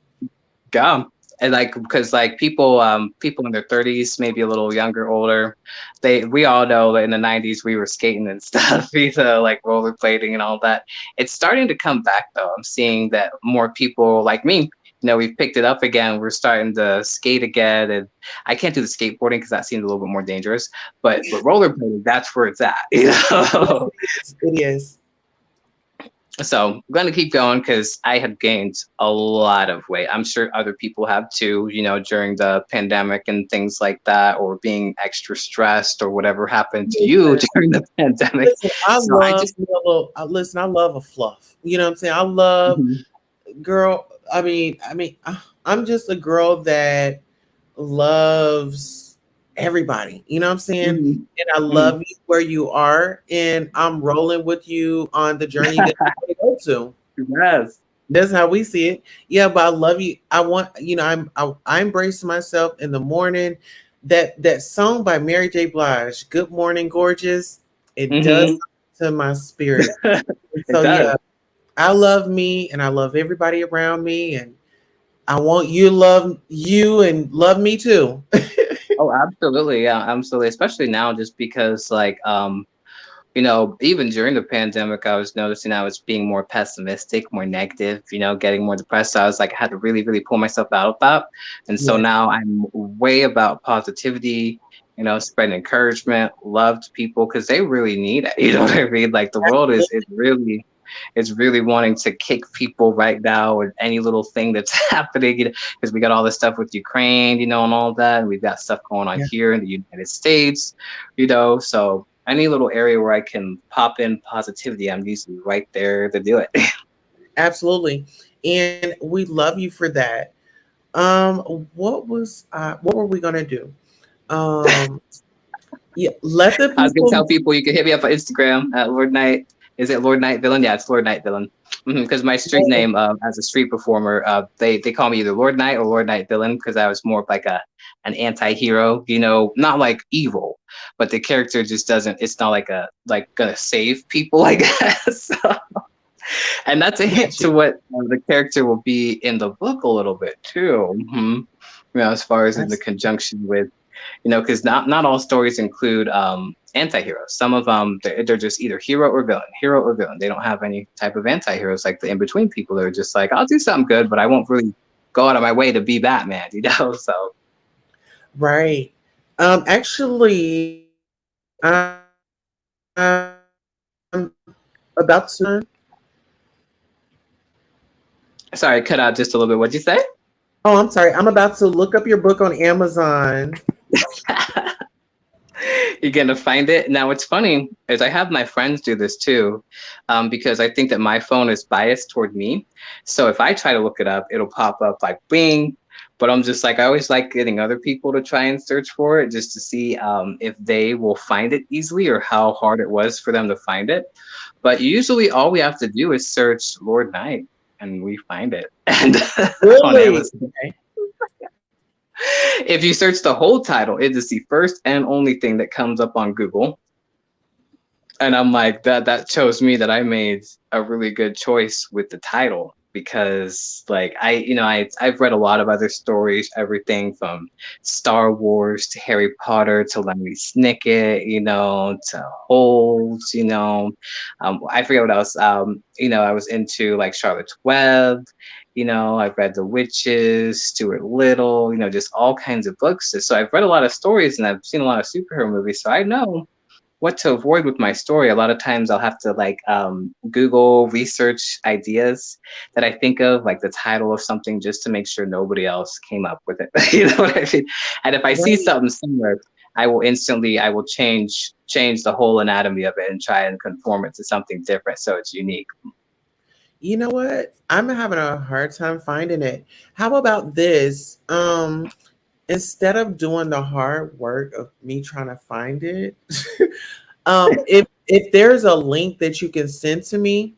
yeah. And like, because like people in their 30s, maybe a little younger, older, we all know that in the 90s we were skating and stuff, like rollerblading and all that. It's starting to come back though. I'm seeing that more people like me, we've picked it up again. We're starting to skate again, and I can't do the skateboarding because that seems a little bit more dangerous. But rollerblading, that's where it's at, Yes, know. it is. It is. So I'm going to keep going because I have gained a lot of weight. I'm sure other people have too, during the pandemic and things like that, or being extra stressed or whatever happened to you Listen, during the pandemic. listen, I So I love just, me a little. Listen, I love a fluff. You know what I'm saying? I love Mhm. girl. I'm just a girl that loves everybody. You know what I'm saying? Mhm. And I Mhm. love you where you are, and I'm rolling with you on the journey that you want to go to. Yes. That's how we see it. Yeah, but I love you. I want, I embrace myself in the morning. That song by Mary J. Blige, "Good Morning, Gorgeous," it does Hmm. something to my spirit. And It so does. yeah, I love me, and I love everybody around me, and I want you to love you and love me too. Oh, absolutely. Yeah, absolutely. Especially now, just because even during the pandemic, I was noticing I was being more pessimistic, more negative, getting more depressed. So I was like, I had to really, really pull myself out of that. And so Yes, now I'm way about positivity, spreading encouragement, love to people because they really need it. You know what I mean? Like the world is really wanting to kick people right now with any little thing that's happening, because we got all this stuff with Ukraine, and all that. And we've got stuff going on yeah, here in the United States, so any little area where I can pop in positivity, I'm usually right there to do it. absolutely. And we love you for that. What were we gonna do? Um, yeah, let the I was gonna people. tell people you can hit me up on Instagram at Lord Knight. Is it Lord Knight Villain? Yeah, it's Lord Knight Villain. Because my street Know. name, as a street performer, they call me either Lord Knight or Lord Knight Villain because I was more of like an anti-hero, not like evil, but the character just doesn't. It's not like gonna save people, I guess. And that's a hint Got to you. what the character will be in the book a little bit too. As far as in the That's conjunction with, because not all stories include anti-heroes. Some of them they're just either hero or villain. They don't have any type of anti-heroes like the in-between people. They're just like, I'll do something good, but I won't really go out of my way to be Batman, So right. Actually, I'm about to. sorry, I cut out just a little bit. What'd you say? Oh, I'm sorry. I'm about to look up your book on Amazon. You're gonna find it. Now, what's funny is I have my friends do this too, because I think that my phone is biased toward me. So if I try to look it up, it'll pop up like Bing. But I'm just like, I always like getting other people to try and search for it just to see if they will find it easily or how hard it was for them to find it. But usually all we have to do is search Lord Knight and we find it. And on Really? Amazon. If you search the whole title, it is the first and only thing that comes up on Google. And I'm like, that shows me that I made a really good choice with the title because like I've read a lot of other stories, everything from Star Wars to Harry Potter to Lemony Snicket, to Holes, I forget what else. I was into like Charlotte's Web, I've read The Witches, Stuart Little, just all kinds of books. So I've read a lot of stories and I've seen a lot of superhero movies. So I know what to avoid with my story. A lot of times I'll have to like Google research ideas that I think of, like the title of something, just to make sure nobody else came up with it. You know what I mean? And if I see Right. something similar, I will change the whole anatomy of it and try and conform it to something different so it's unique. You know what? I'm having a hard time finding it. How about this? Instead of doing the hard work of me trying to find it, if there's a link that you can send to me,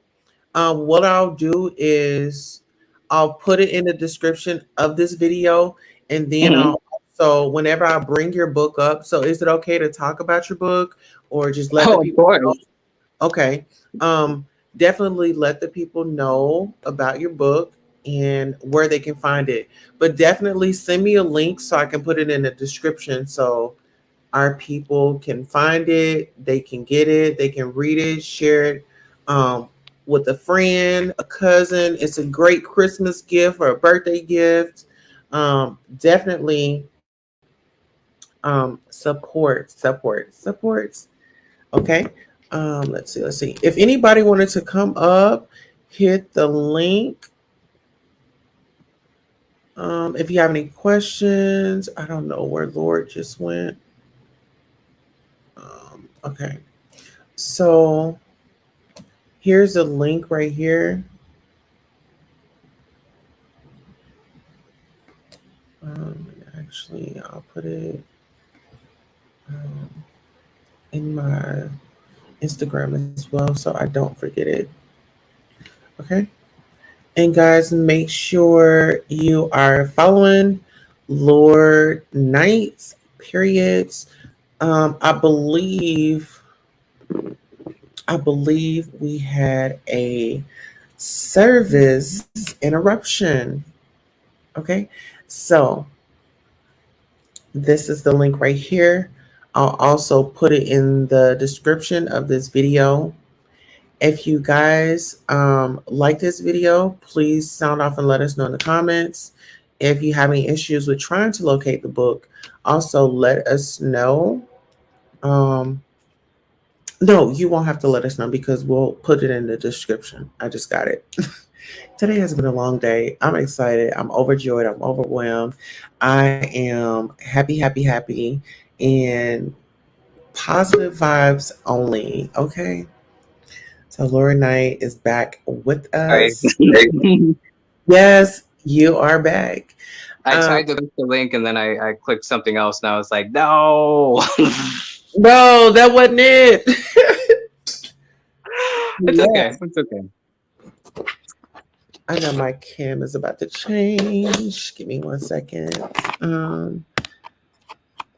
what I'll do is I'll put it in the description of this video, and then Mhm. I'll so whenever I bring your book up. So is it okay to talk about your book, or just let the Oh, of people know? course. Okay. Um, Definitely let the people know about your book and where they can find it. But definitely send me a link so I can put it in the description so our people can find it, they can get it, they can read it, share it with a friend, a cousin. It's a great Christmas gift or a birthday gift. Definitely supports. Okay. Let's see. If anybody wanted to come up, hit the link. If you have any questions, I don't know where Lord just went. Okay. So here's a link right here. Actually, I'll put it um, in my Instagram as well so I don't forget it. Okay. And guys, make sure you are following Lord Knights, periods. I believe we had a service interruption. Okay. So this is the link right here. I'll also put it in the description of this video. If you guys like this video, please sound off and let us know in the comments. If you have any issues with trying to locate the book, also let us know. Um, no, you won't have to let us know because we'll put it in the description. I just got it. Today has been a long day. I'm excited. I'm overjoyed. I'm overwhelmed. I am happy, happy, happy, and positive vibes only. Okay. So Laura Knight is back with Sorry. us. Yes, you are back. I Um, tried to click the link and then I clicked something else and I was like, no. no, that wasn't it. It's okay. Yes, It's okay. I know my cam is about to change. Give me 1 second. Um,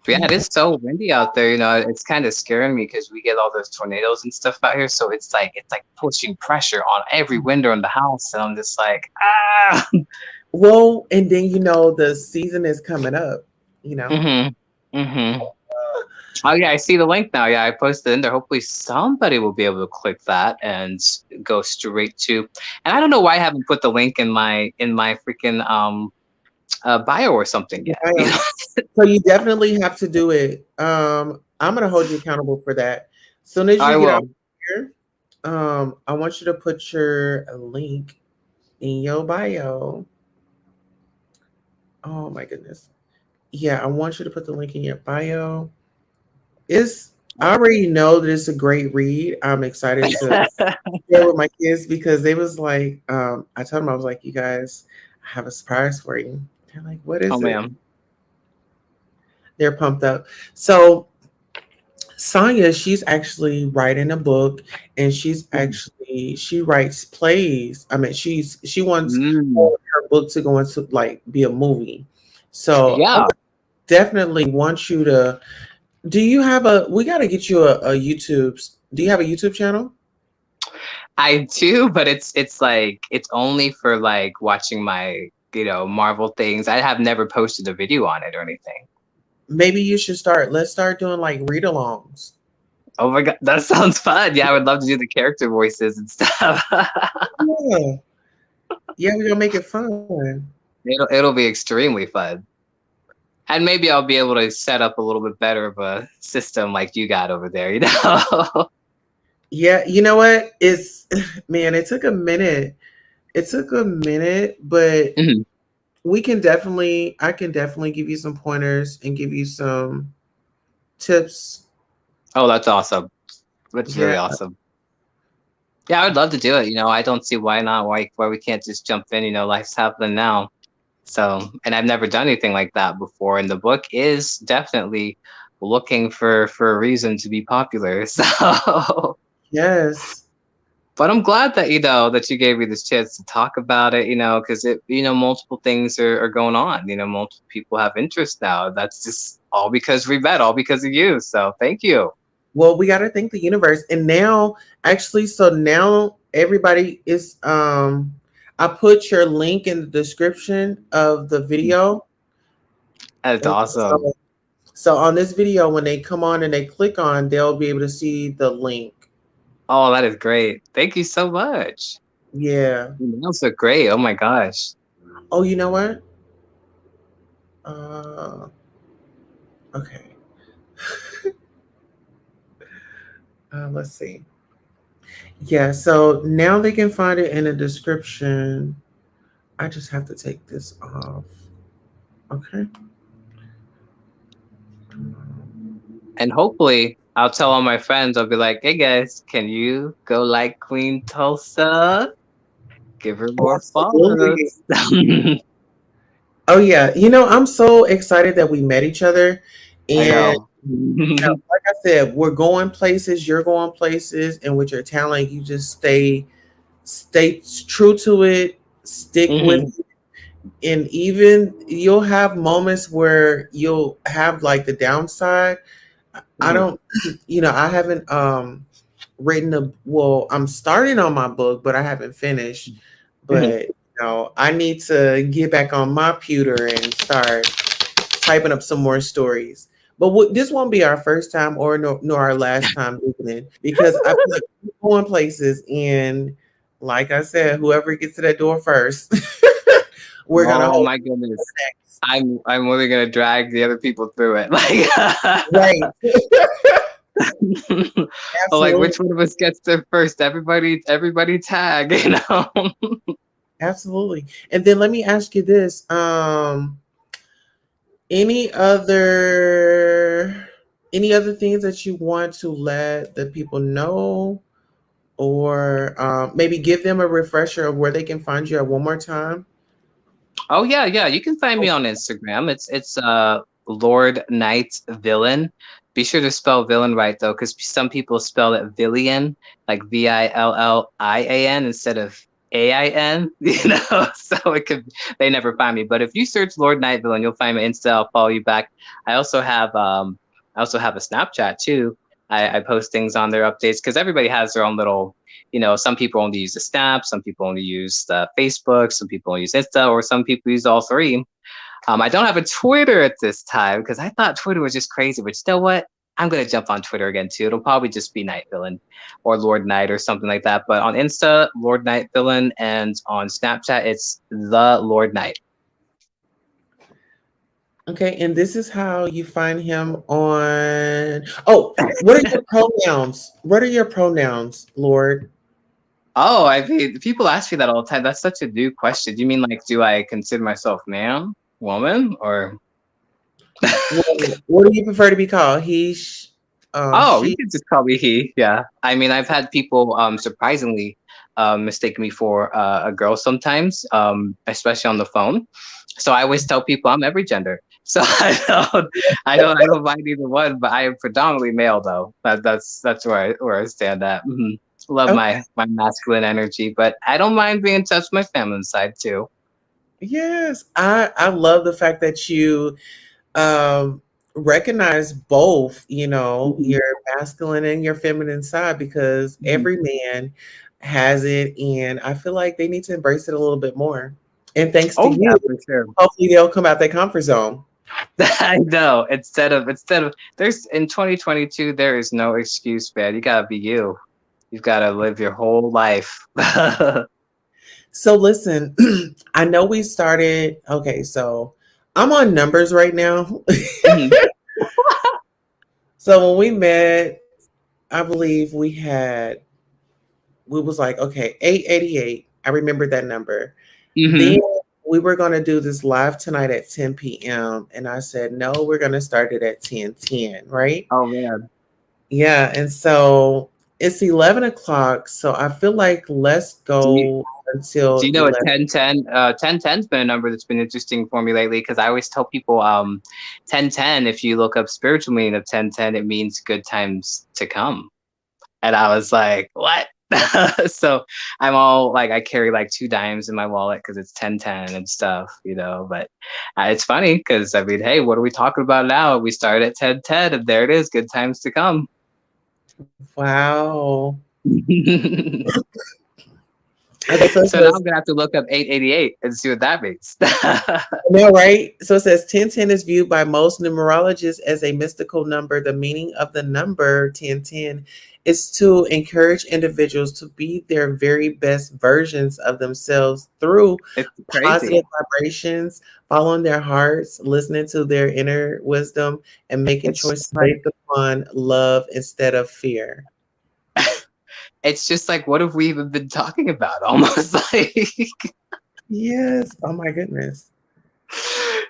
But yeah, it is so windy out there. It's kind of scaring me because we get all those tornadoes and stuff out here. So it's like pushing pressure on every window in the house, and I'm just like, ah. well, and then the season is coming up. You know. Mhm. Mhm. Oh yeah, I see the link now. Yeah, I posted in there. Hopefully, somebody will be able to click that and go straight to. And I don't know why I haven't put the link in my freaking bio or something yet. Right. So you definitely have to do it. I'm gonna hold you accountable for that. Soon as I you get out will. here, I want you to put your link in your bio. Oh my goodness. Yeah, I want you to put the link in your bio. It's I already know that it's a great read. I'm excited to share with my kids because they was like, I told them I was like, you guys, I have a surprise for you. They're like, what Oh is it? man. They're pumped up. So Sonya, she's actually writing a book, and Mhm. she writes plays. I mean, she wants Mm. her book to go into like be a movie. So I Yeah, would definitely want you to. Do you have a? We got to get you a YouTube. Do you have a YouTube channel? I do, but it's like it's only for like watching my Marvel things. I have never posted a video on it or anything. Maybe you should start. Let's start doing like read-alongs. Oh my god, that sounds fun. Yeah, I would love to do the character voices and stuff. Yeah, yeah, we're gonna make it fun. It'll be extremely fun. And maybe I'll be able to set up a little bit better of a system like you got over there, you know? Yeah, you know what? It's man, it took a minute. It took a minute, but Mhm. I can definitely give you some pointers and give you some tips. Oh, that's awesome. That's Yeah, really awesome. Yeah, I would love to do it. I don't see why not. Why we can't just jump in. Life's happening now. So, and I've never done anything like that before. And the book is definitely looking for a reason to be popular. So, yes. but I'm glad that that you gave me this chance to talk about it. Because multiple things are going on. Multiple people have interest now. That's just all because we met, all because of you. So, thank you. Well, we got to thank the universe. And now, actually, so now everybody is I put your link in the description of the video. That's And awesome. so on this video, when they come on and they click on, they'll be able to see the link. Oh, that is great. Thank you so much. Yeah. Your nails look great. Oh my gosh. Oh, you know what? Uh, okay. Let's see. Yeah, so now they can find it in the description. I just have to take this off. Okay. And hopefully, I'll tell all my friends, I'll be like, hey guys, can you go like Queen Tulsa? Give her more Absolutely. follows. Oh yeah. I'm so excited that we met each other. I And know. like I said, we're going places, you're going places, and with your talent, you just stay true to it, stick with Mhm, it. And even you'll have moments where you'll have like the downside. I mhm, don't I haven't written I'm starting on my book, but I haven't finished. mhm. But I need to get back on my pewter and start typing up some more stories. But this won't be our first time or nor our last time doing it, because I feel like we're going places, and like I said, whoever gets to that door first, we're gonna Oh hold my goodness. next. I'm really gonna drag the other people through it. Like Right. oh, like Absolutely. which one of us gets there first? Everybody tag. Absolutely. And then let me ask you this. Any other any other things that you want to let the people know, or maybe give them a refresher of where they can find you at one more time? Oh yeah, yeah. You can find me on Instagram. It's Lord Knight Villain. Be sure to spell villain right though, because some people spell it Villian, like VILLIAN instead of AIN. So it could they never find me. But if you search Lord Knight Villain, you'll find my Insta. I'll follow you back. I also have um I also have a Snapchat too. I post things on their updates because everybody has their own little some people only use the Snap, some people only use the Facebook, some people only use Insta, or some people use all three. I don't have a Twitter at this time because I thought Twitter was just crazy, but you know what? I'm gonna jump on Twitter again too. It'll probably just be Night Villain or Lord Knight or something like that. But on Insta, Lord Knight Villain, and on Snapchat, it's the Lord Knight. Okay, and this is how you find him on. Oh, what are your pronouns? What are your pronouns, Lord? Oh, I mean, people ask me that all the time. That's such a new question. Do you mean like, do I consider myself man, woman, or What do you prefer to be called? He, Oh, you She could just call me he. Yeah. I mean, I've had people surprisingly mistake me for a girl sometimes, especially on the phone. So I always tell people I'm every gender. So I don't mind either one, but I am predominantly male though. That's where I stand at. Love okay. my masculine energy, but I don't mind being in touch with my feminine side too. Yes, I love the fact that you um, recognize both, Mhm, your masculine and your feminine side because mhm. every man has it, and I feel like they need to embrace it a little bit more. And thanks to Oh you, yeah, for sure. hopefully they'll come out their comfort zone. I know. Instead of there's in 2022 there is no excuse, man. You gotta be you. You've gotta live your whole life. So listen, I know we started. Okay, so I'm on numbers right now. Mhm, So when we met, I believe we was like, okay, 888. I remember that number. Then mhm. we were going to do this live tonight at 10 p.m. And I said, no, we're going to start it at 10:10, right? Oh man. Yeah. And so it's 11 o'clock. So I feel like let's Do you go do until you know what 11. 1010 1010's been a number that's been interesting for me lately because I always tell people 1010 if you look up spiritual meaning of 1010 it means good times to come. And I was like, what? So I'm all like, I carry like 2 dimes in my wallet because it's 1010 and stuff, But it's funny because I mean, hey, what are we talking about now? We started at 1010 and there it is, good times to come. Wow. So Okay. So it now says, I'm gonna have to look up 888 and see what that means. no, right? So it says 1010 is viewed by most numerologists as a mystical number. The meaning of the number 1010 is to encourage individuals to be their very best versions of themselves through It's positive crazy. vibrations, following their hearts, listening to their inner wisdom, and making It's choices just like based upon love instead of fear. it's just like what have we even been talking about? Almost like Yes. Oh my goodness.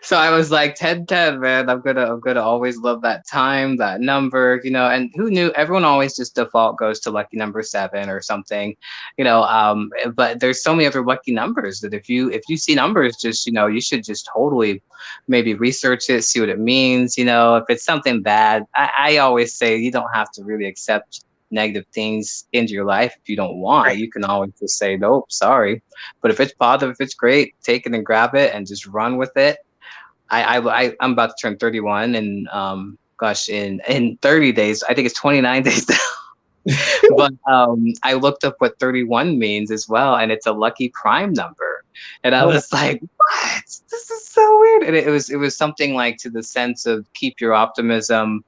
so I was like 1010, man. I'm gonna always love that time, that number, and who knew everyone always just default goes to lucky number 7 or something, but there's so many other lucky numbers that if you see numbers just, you should just totally maybe research it, see what it means, if it's something bad. I always say you don't have to really accept negative things into your life if you don't want. Right. You can always just say, nope, sorry. But if it's positive, if it's great, take it and grab it and just run with it. I'm about to turn 31 and gosh, in 30 days, I think it's 29 days now. But I looked up what 31 means as well, and it's a lucky prime number. And I Oh, was like, what? This is so weird. And it was something like to the sense of keep your optimism,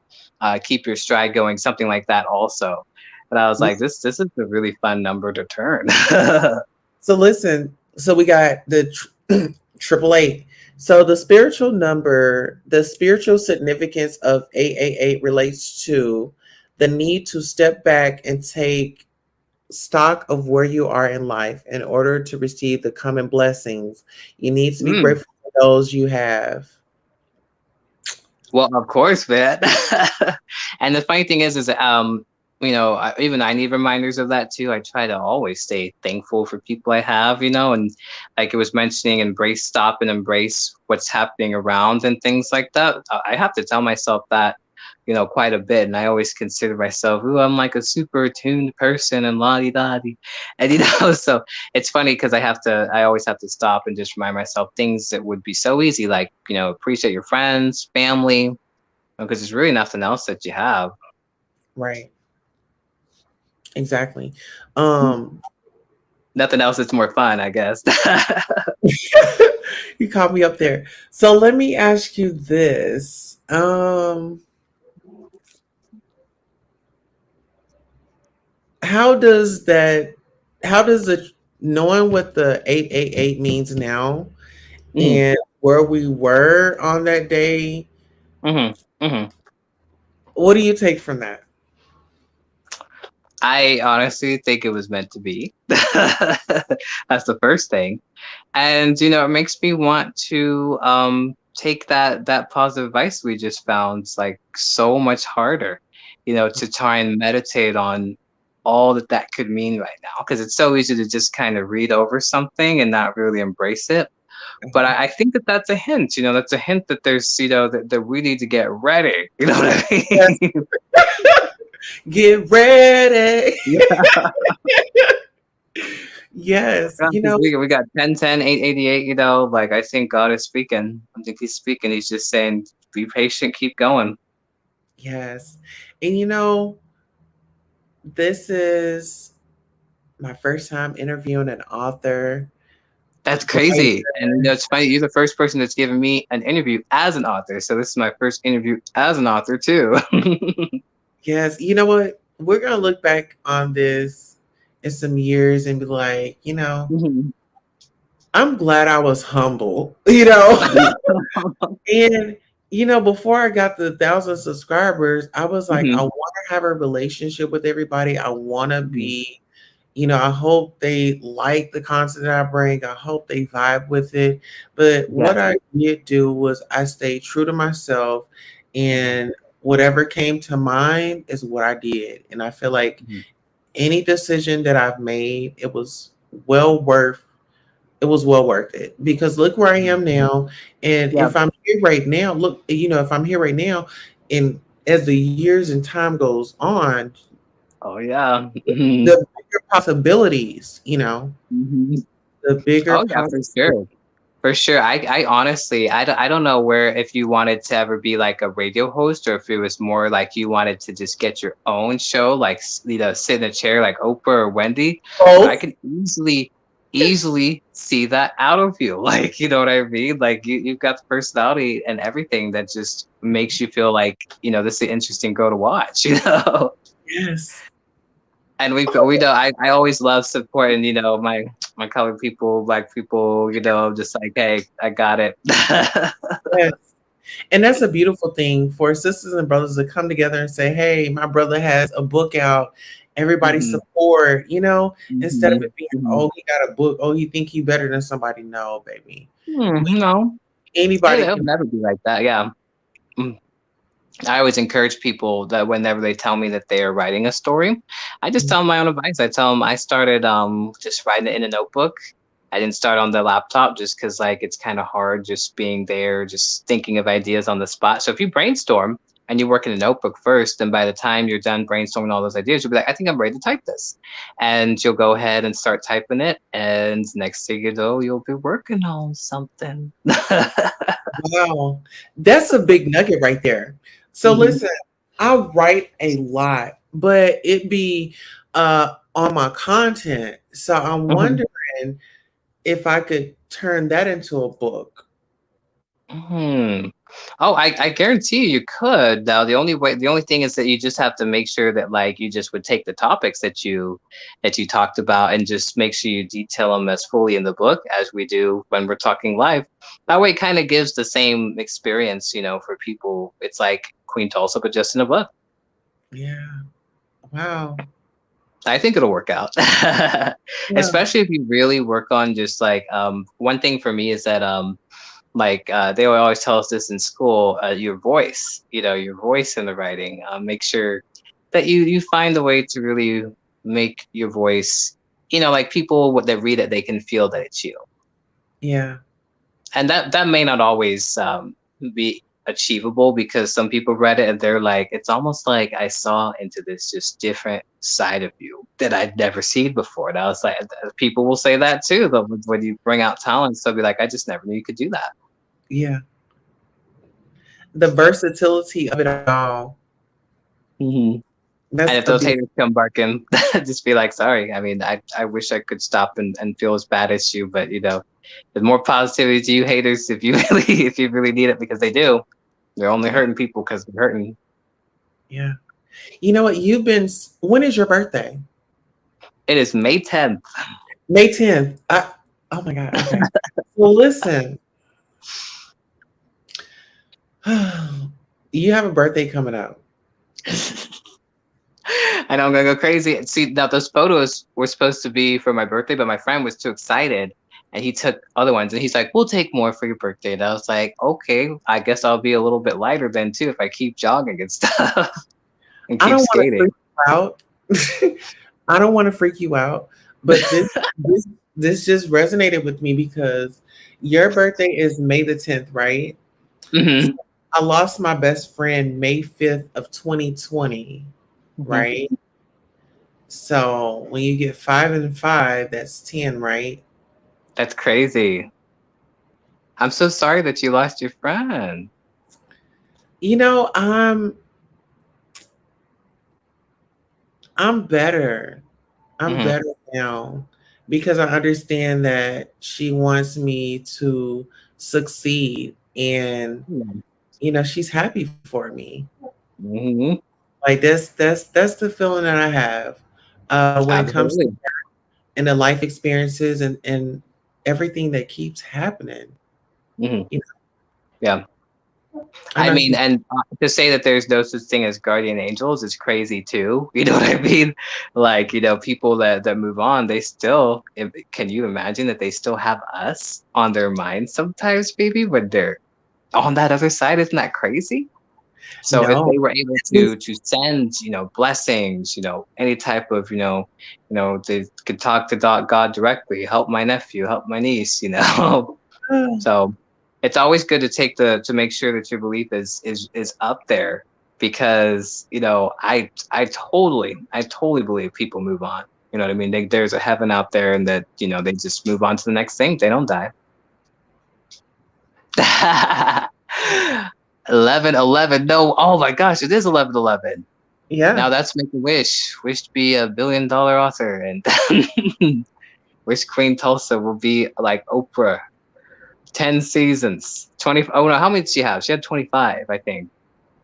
keep your stride going, something like that also. And I was wow. like, this is a really fun number to turn. So listen, so we got the triple eight. So the spiritual significance of 888 relates to the need to step back and take stock of where you are in life in order to receive the coming blessings. You need to be Mm. grateful for those you have. Well, of course, man. And the funny thing is even I need reminders of that too. I try to always stay thankful for people I have, and like it was mentioning, embrace, stop and embrace what's happening around and things like that. I have to tell myself that, quite a bit. And I always consider myself, ooh, I'm like a super attuned person and la di da di. And, so it's funny because I always have to stop and just remind myself things that would be so easy, like, appreciate your friends, family, because there's really nothing else that you have. Right. Exactly. Um Nothing else that's more fun, I guess. you caught me up there. So let me ask you this. How does that how does the knowing what the 888 means now Hmm. and where we were on that day, Hmm. Hmm. what do you take from that? I honestly think it was meant to be. That's the first thing. And it makes me want to take that positive advice we just found like so much harder. to try and meditate on all that that could mean right now. Because it's so easy to just kind of read over something and not really embrace it. But I think that that's a hint, that's a hint that there's, that we need to get ready. You know what I Yes. mean? Get ready. Yeah. Yes. Yeah, 'cause we got 10, 10, 8, 88. Like I think God is speaking. I think he's speaking. He's just saying, be patient, keep going. Yes. And this is my first time interviewing an author, That's crazy. And writer. it's funny, you're the first person that's given me an interview as an author. So this is my first interview as an author too. Yes. You know what? We're going to look back on this in some years and be like, Mhm. I'm glad I was humble, and, before I got the 1,000 subscribers, I was like, I Mhm. want to have a relationship with everybody. I want to Mhm. be, I hope they like the content that I bring. I hope they vibe with it. But what Yes. I did do was I stayed true to myself, Mhm. and whatever came to mind is what I did. And I feel like Mhm. any decision that I've made, well worth it was well worth it, because look where I Mhm. am now. And Yeah. if I'm here right now, look, if I'm here right now, and as the years and time goes on, Oh yeah. Mhm. the bigger possibilities, Mhm. the bigger Oh yeah, for possibilities. sure. For sure. I honestly, I don't know where if you wanted to ever be like a radio host or if it was more like you wanted to just get your own show, like, sit in a chair like Oprah or Wendy. But I Both. can easily see that out of you. Like, you know what I mean? Like you've got the personality and everything that just makes you feel like, this is an interesting girl to watch, you know? Yes. And we know I always love supporting, my colored people, black people, just like, hey, I got it. Yes. And that's a beautiful thing for sisters and brothers to come together and say, hey, my brother has a book out. Everybody Mhm, support, instead of mhm, it being, mhm. oh, he got a book. Oh, he think he better than somebody. No, baby. We No, Anybody it'll can. never be like that. Yeah. Mm. I always encourage people that whenever they tell me that they are writing a story, I just tell them my own advice. I tell them I started just writing it in a notebook. I didn't start on the laptop just because like it's kind of hard just being there, just thinking of ideas on the spot. So if you brainstorm and you work in a notebook first, then by the time you're done brainstorming all those ideas, you'll be like, I think I'm ready to type this. And you'll go ahead and start typing it. And next thing you know, you'll be working on something. Wow, that's a big nugget right there. So Mhm, listen, I write a lot, but it be on my content. So I'm mhm. wondering if I could turn that into a book. Hmm. Oh, I guarantee you could. Now, the only thing is that you just have to make sure that like you just would take the topics that you talked about and just make sure you detail them as fully in the book as we do when we're talking live. That way, it kind of gives the same experience, for people. It's like Queen Tulsa, but just in a book. Yeah. Wow. I think it'll work out, Yeah. especially if you really work on just like one thing for me is that like they would always tell us this in school, your voice, your voice in the writing, make sure that you find a way to really make your voice, like people that read it, they can feel that it's you. Yeah. And that may not always be achievable because some people read it and they're like, it's almost like I saw into this just different side of you that I'd never seen before. And I was like, people will say that too, though, when you bring out talents, they'll be like, I just never knew you could do that. Yeah. The versatility of it all. Mhm. And That's if a those big. haters come barking, just be like, sorry. I mean, I wish I could stop and feel as bad as you, but there's more positivity to you haters if you really if you really need it because they do. They're only Yeah. hurting people because they're hurting. Yeah. You know what? When is your birthday? It is May 10th. May 10th. Oh my God. Okay. Well, listen, you have a birthday coming up. I know I'm gonna go crazy. See, now those photos were supposed to be for my birthday, but my friend was too excited and he took other ones and he's like, we'll take more for your birthday. And I was like, okay, I guess I'll be a little bit lighter then too if I keep jogging and stuff. and I keep don't want to skating. freak you out. I don't want to freak you out, but this just resonated with me because your birthday is May the 10th, right? So Hmm. I lost my best friend May 5th of 2020, Hmm. right? So when you get 5 and 5, that's 10, right? That's crazy. I'm so sorry that you lost your friend. You know, I'm better. I'm Hmm. better now because I understand that she wants me to succeed, and she's happy for me. Hmm. Like that's the feeling that I have when it comes to Absolutely. and the life experiences and everything that keeps happening. Hmm. You Yeah. know, I I know mean, she's and to say that there's no such thing as guardian angels is crazy too. You know what I mean? Like, people that move on, they still, can you imagine that they still have us on their minds sometimes, baby, when they're on that other side? Isn't that crazy? So if no. they were able to send, blessings, any type of, they could talk to God directly, help my nephew, help my niece, So it's always good to to make sure that your belief is up there, because I totally believe people move on. You know what I mean? There's a heaven out there, and that they just move on to the next thing. They don't die. 11:11. No, oh my gosh, it is 11:11. Yeah. Now that's Make a Wish. Wish to be a $1 billion author, and wish Queen Tulsa will be like Oprah. 10 seasons. 20. Oh no, how many did she have? She had 25, I think.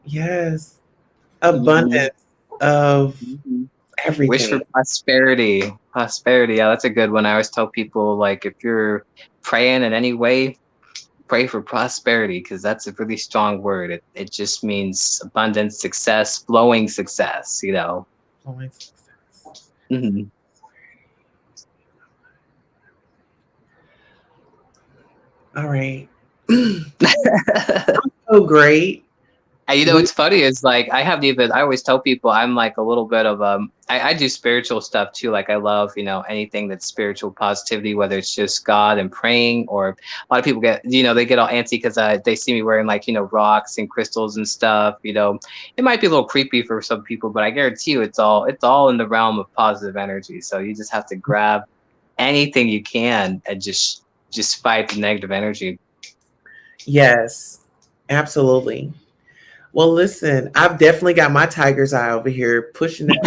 Yes. Hmm. Abundance of Hmm. Wish for everything. prosperity. Prosperity. Yeah, that's a good one. I always tell people, like, if you're praying in any way, pray for prosperity, because that's a really strong word. It just means abundance, success, flowing success. Flowing success. Hmm. All right. So great. And We what's funny is, like, I always tell people I'm like a little bit of I do spiritual stuff too. Like, I love, anything that's spiritual positivity, whether it's just God and praying, or a lot of people get, they get all antsy because they see me wearing, like, rocks and crystals and stuff. It might be a little creepy for some people, but I guarantee you it's all in the realm of positive energy. So you just have to grab anything you can and just fight the negative energy. yes, absolutely. Well, listen, I've definitely got my tiger's eye over here pushing it.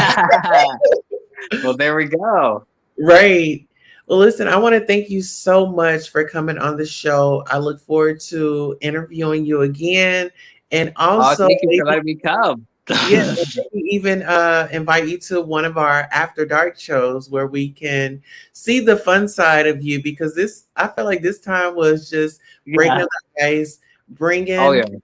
Well, there we go. Right. Well, listen, I want to thank you so much for coming on the show. I look forward to interviewing you again. And Oh, also, thank you for maybe, letting me come. yeah, maybe even invite you to one of our after dark shows where we can see the fun side of you because I feel like this time was just breaking Yeah. up the ice, Oh yeah. bringing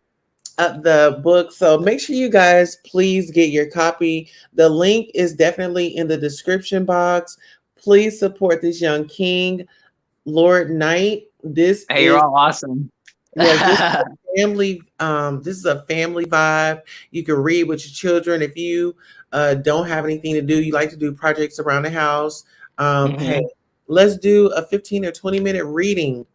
up the book. So make sure you guys please get your copy. The link is definitely in the description box. Please support this young king, Lord Knight. This Hey, you're is all awesome. yes, this is a family vibe. You can read with your children if you don't have anything to do. You like to do projects around the house. Hey, Hmm. let's do a 15 or 20-minute reading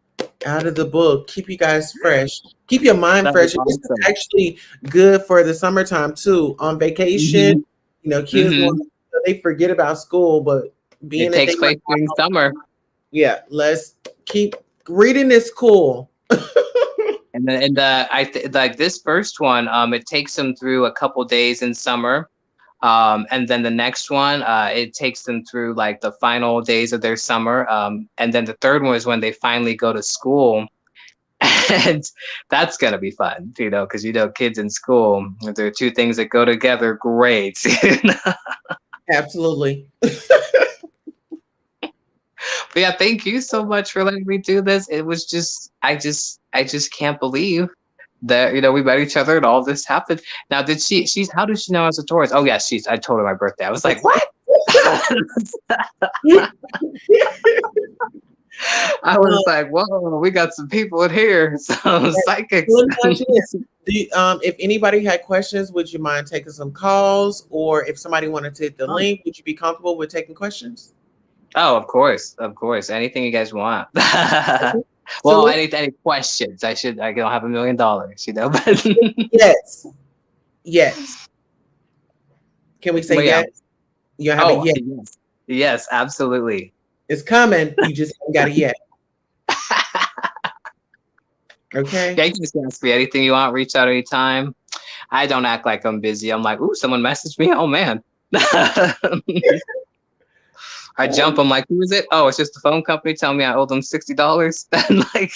out of the book. Keep you guys fresh. Keep your mind That was fresh. This is awesome. actually good for the summertime too. On vacation, Hmm. kids Hmm. want they forget about school, but It being that takes they were place during out, summer, yeah, let's keep reading is cool. and like this first one, it takes them through a couple days in summer, and then the next one, it takes them through like the final days of their summer, and then the third one is when they finally go to school. And that's gonna be fun, because kids in school, there are two things that go together great. Absolutely. But yeah, thank you so much for letting me do this. It was just, I just can't believe that we met each other and all this happened. Now, how does she know I was a Taurus? Oh yeah, I told her my birthday. I was like, what? I was Well, like, whoa, we got some people in here, some psychics. let me ask you this. If anybody had questions, would you mind taking some calls? Or if somebody wanted to hit the Oh, link, would you be comfortable with taking questions? oh, of course, of course. Anything you guys want. Okay. So Well, let's, any questions? I don't have $1 million, but yes, yes. Can we say but yeah. yes? You have a Oh, yes. yes, yes, absolutely. It's coming. You just haven't got it yet. Okay. Yeah, you can just ask me anything you want. Reach out anytime. I don't act like I'm busy. I'm like, ooh, someone messaged me. Oh man. I jump. I'm like, who is it? Oh, it's just the phone company telling me I owe them $60. And like,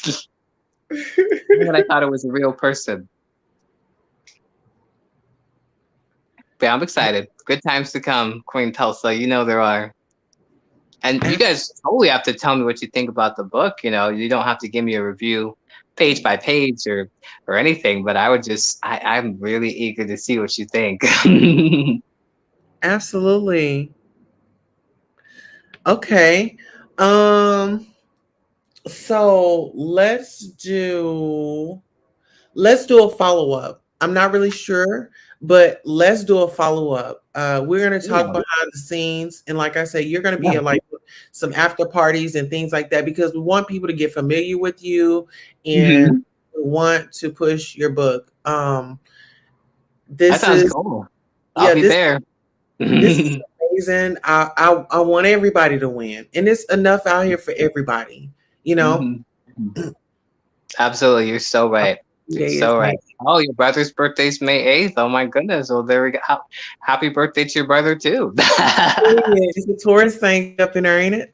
when I thought it was a real person. But I'm excited. Good times to come, Queen Tulsa. You know there are. And you guys totally have to tell me what you think about the book. You don't have to give me a review page by page or anything, but I'm really eager to see what you think. Absolutely. Okay. Um, so let's do a follow-up. I'm not really sure, but let's do a follow-up. We're going to talk Yeah, behind the scenes. And like I said, you're going to be yeah. at like some after parties and things like that because we want people to get familiar with you and Mhm. we want to push your book. That This sounds is cool. I'll yeah, be there. this is amazing. I want everybody to win. And it's enough out here for everybody, you know. Mhm. Absolutely, you're so right. You're Today is so May. right. Oh, your brother's birthday's May 8th. Oh my goodness. Well, there we go. Happy birthday to your brother too. It's a tourist thing up in there, ain't it?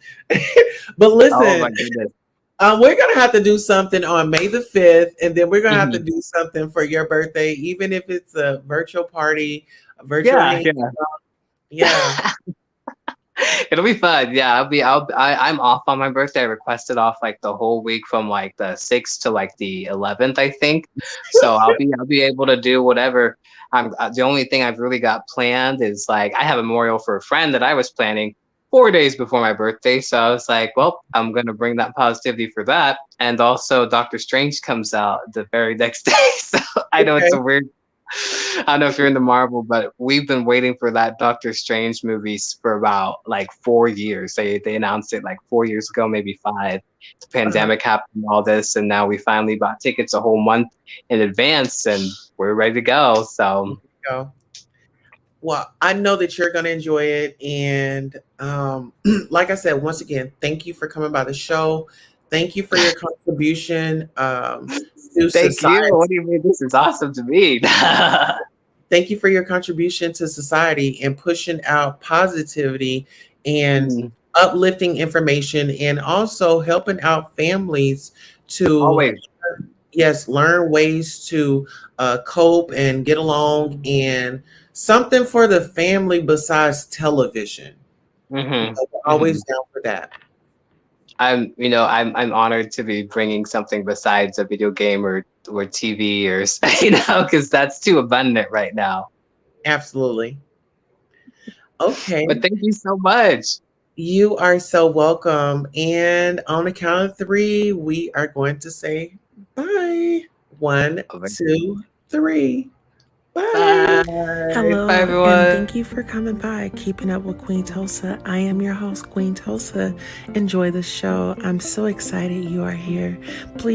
But Oh listen, my goodness. we're gonna have to do something on May the 5th, and then we're gonna have to Mhm. do something for your birthday, even if it's a virtual party, a virtual Yeah, hang. yeah. Yeah. It'll be fun. Yeah, I'm off on my birthday. I requested off like the whole week from like the 6th to like the 11th, I think. So I'll be able to do whatever. The only thing I've really got planned is like I have a memorial for a friend that I was planning 4 days before my birthday. So I was like, well, I'm gonna bring that positivity for that. And also Doctor Strange comes out the very next day. So I know it's Okay. a weird I don't know if you're into Marvel, but we've been waiting for that Doctor Strange movies for about like 4 years. They announced it like 4 years ago, maybe five. The Uh-huh. pandemic happened, all this, and now we finally bought tickets a whole month in advance, and we're ready to go. So Go. Well, I know that you're going to enjoy it. And like I said, once again, thank you for coming by the show. Thank you for your contribution to thank you. society. What do you mean? This is awesome to me. Thank you for your contribution to society and pushing out positivity and Mhm. uplifting information and also helping out families to, Always. yes, learn ways to cope and get along and something for the family besides television. Hmm. We're Hmm. always down for that. I'm honored to be bringing something besides a video game or TV or because that's too abundant right now. Absolutely. Okay. But thank you so much. You are so welcome. And on the count of three, we are going to say bye. One, two, three. Bye. Bye. Bye, Hello, and everyone. thank you for coming by, Keeping Up with Queen Tulsa. I am your host, Queen Tulsa. Enjoy the show. I'm so excited you are here. Please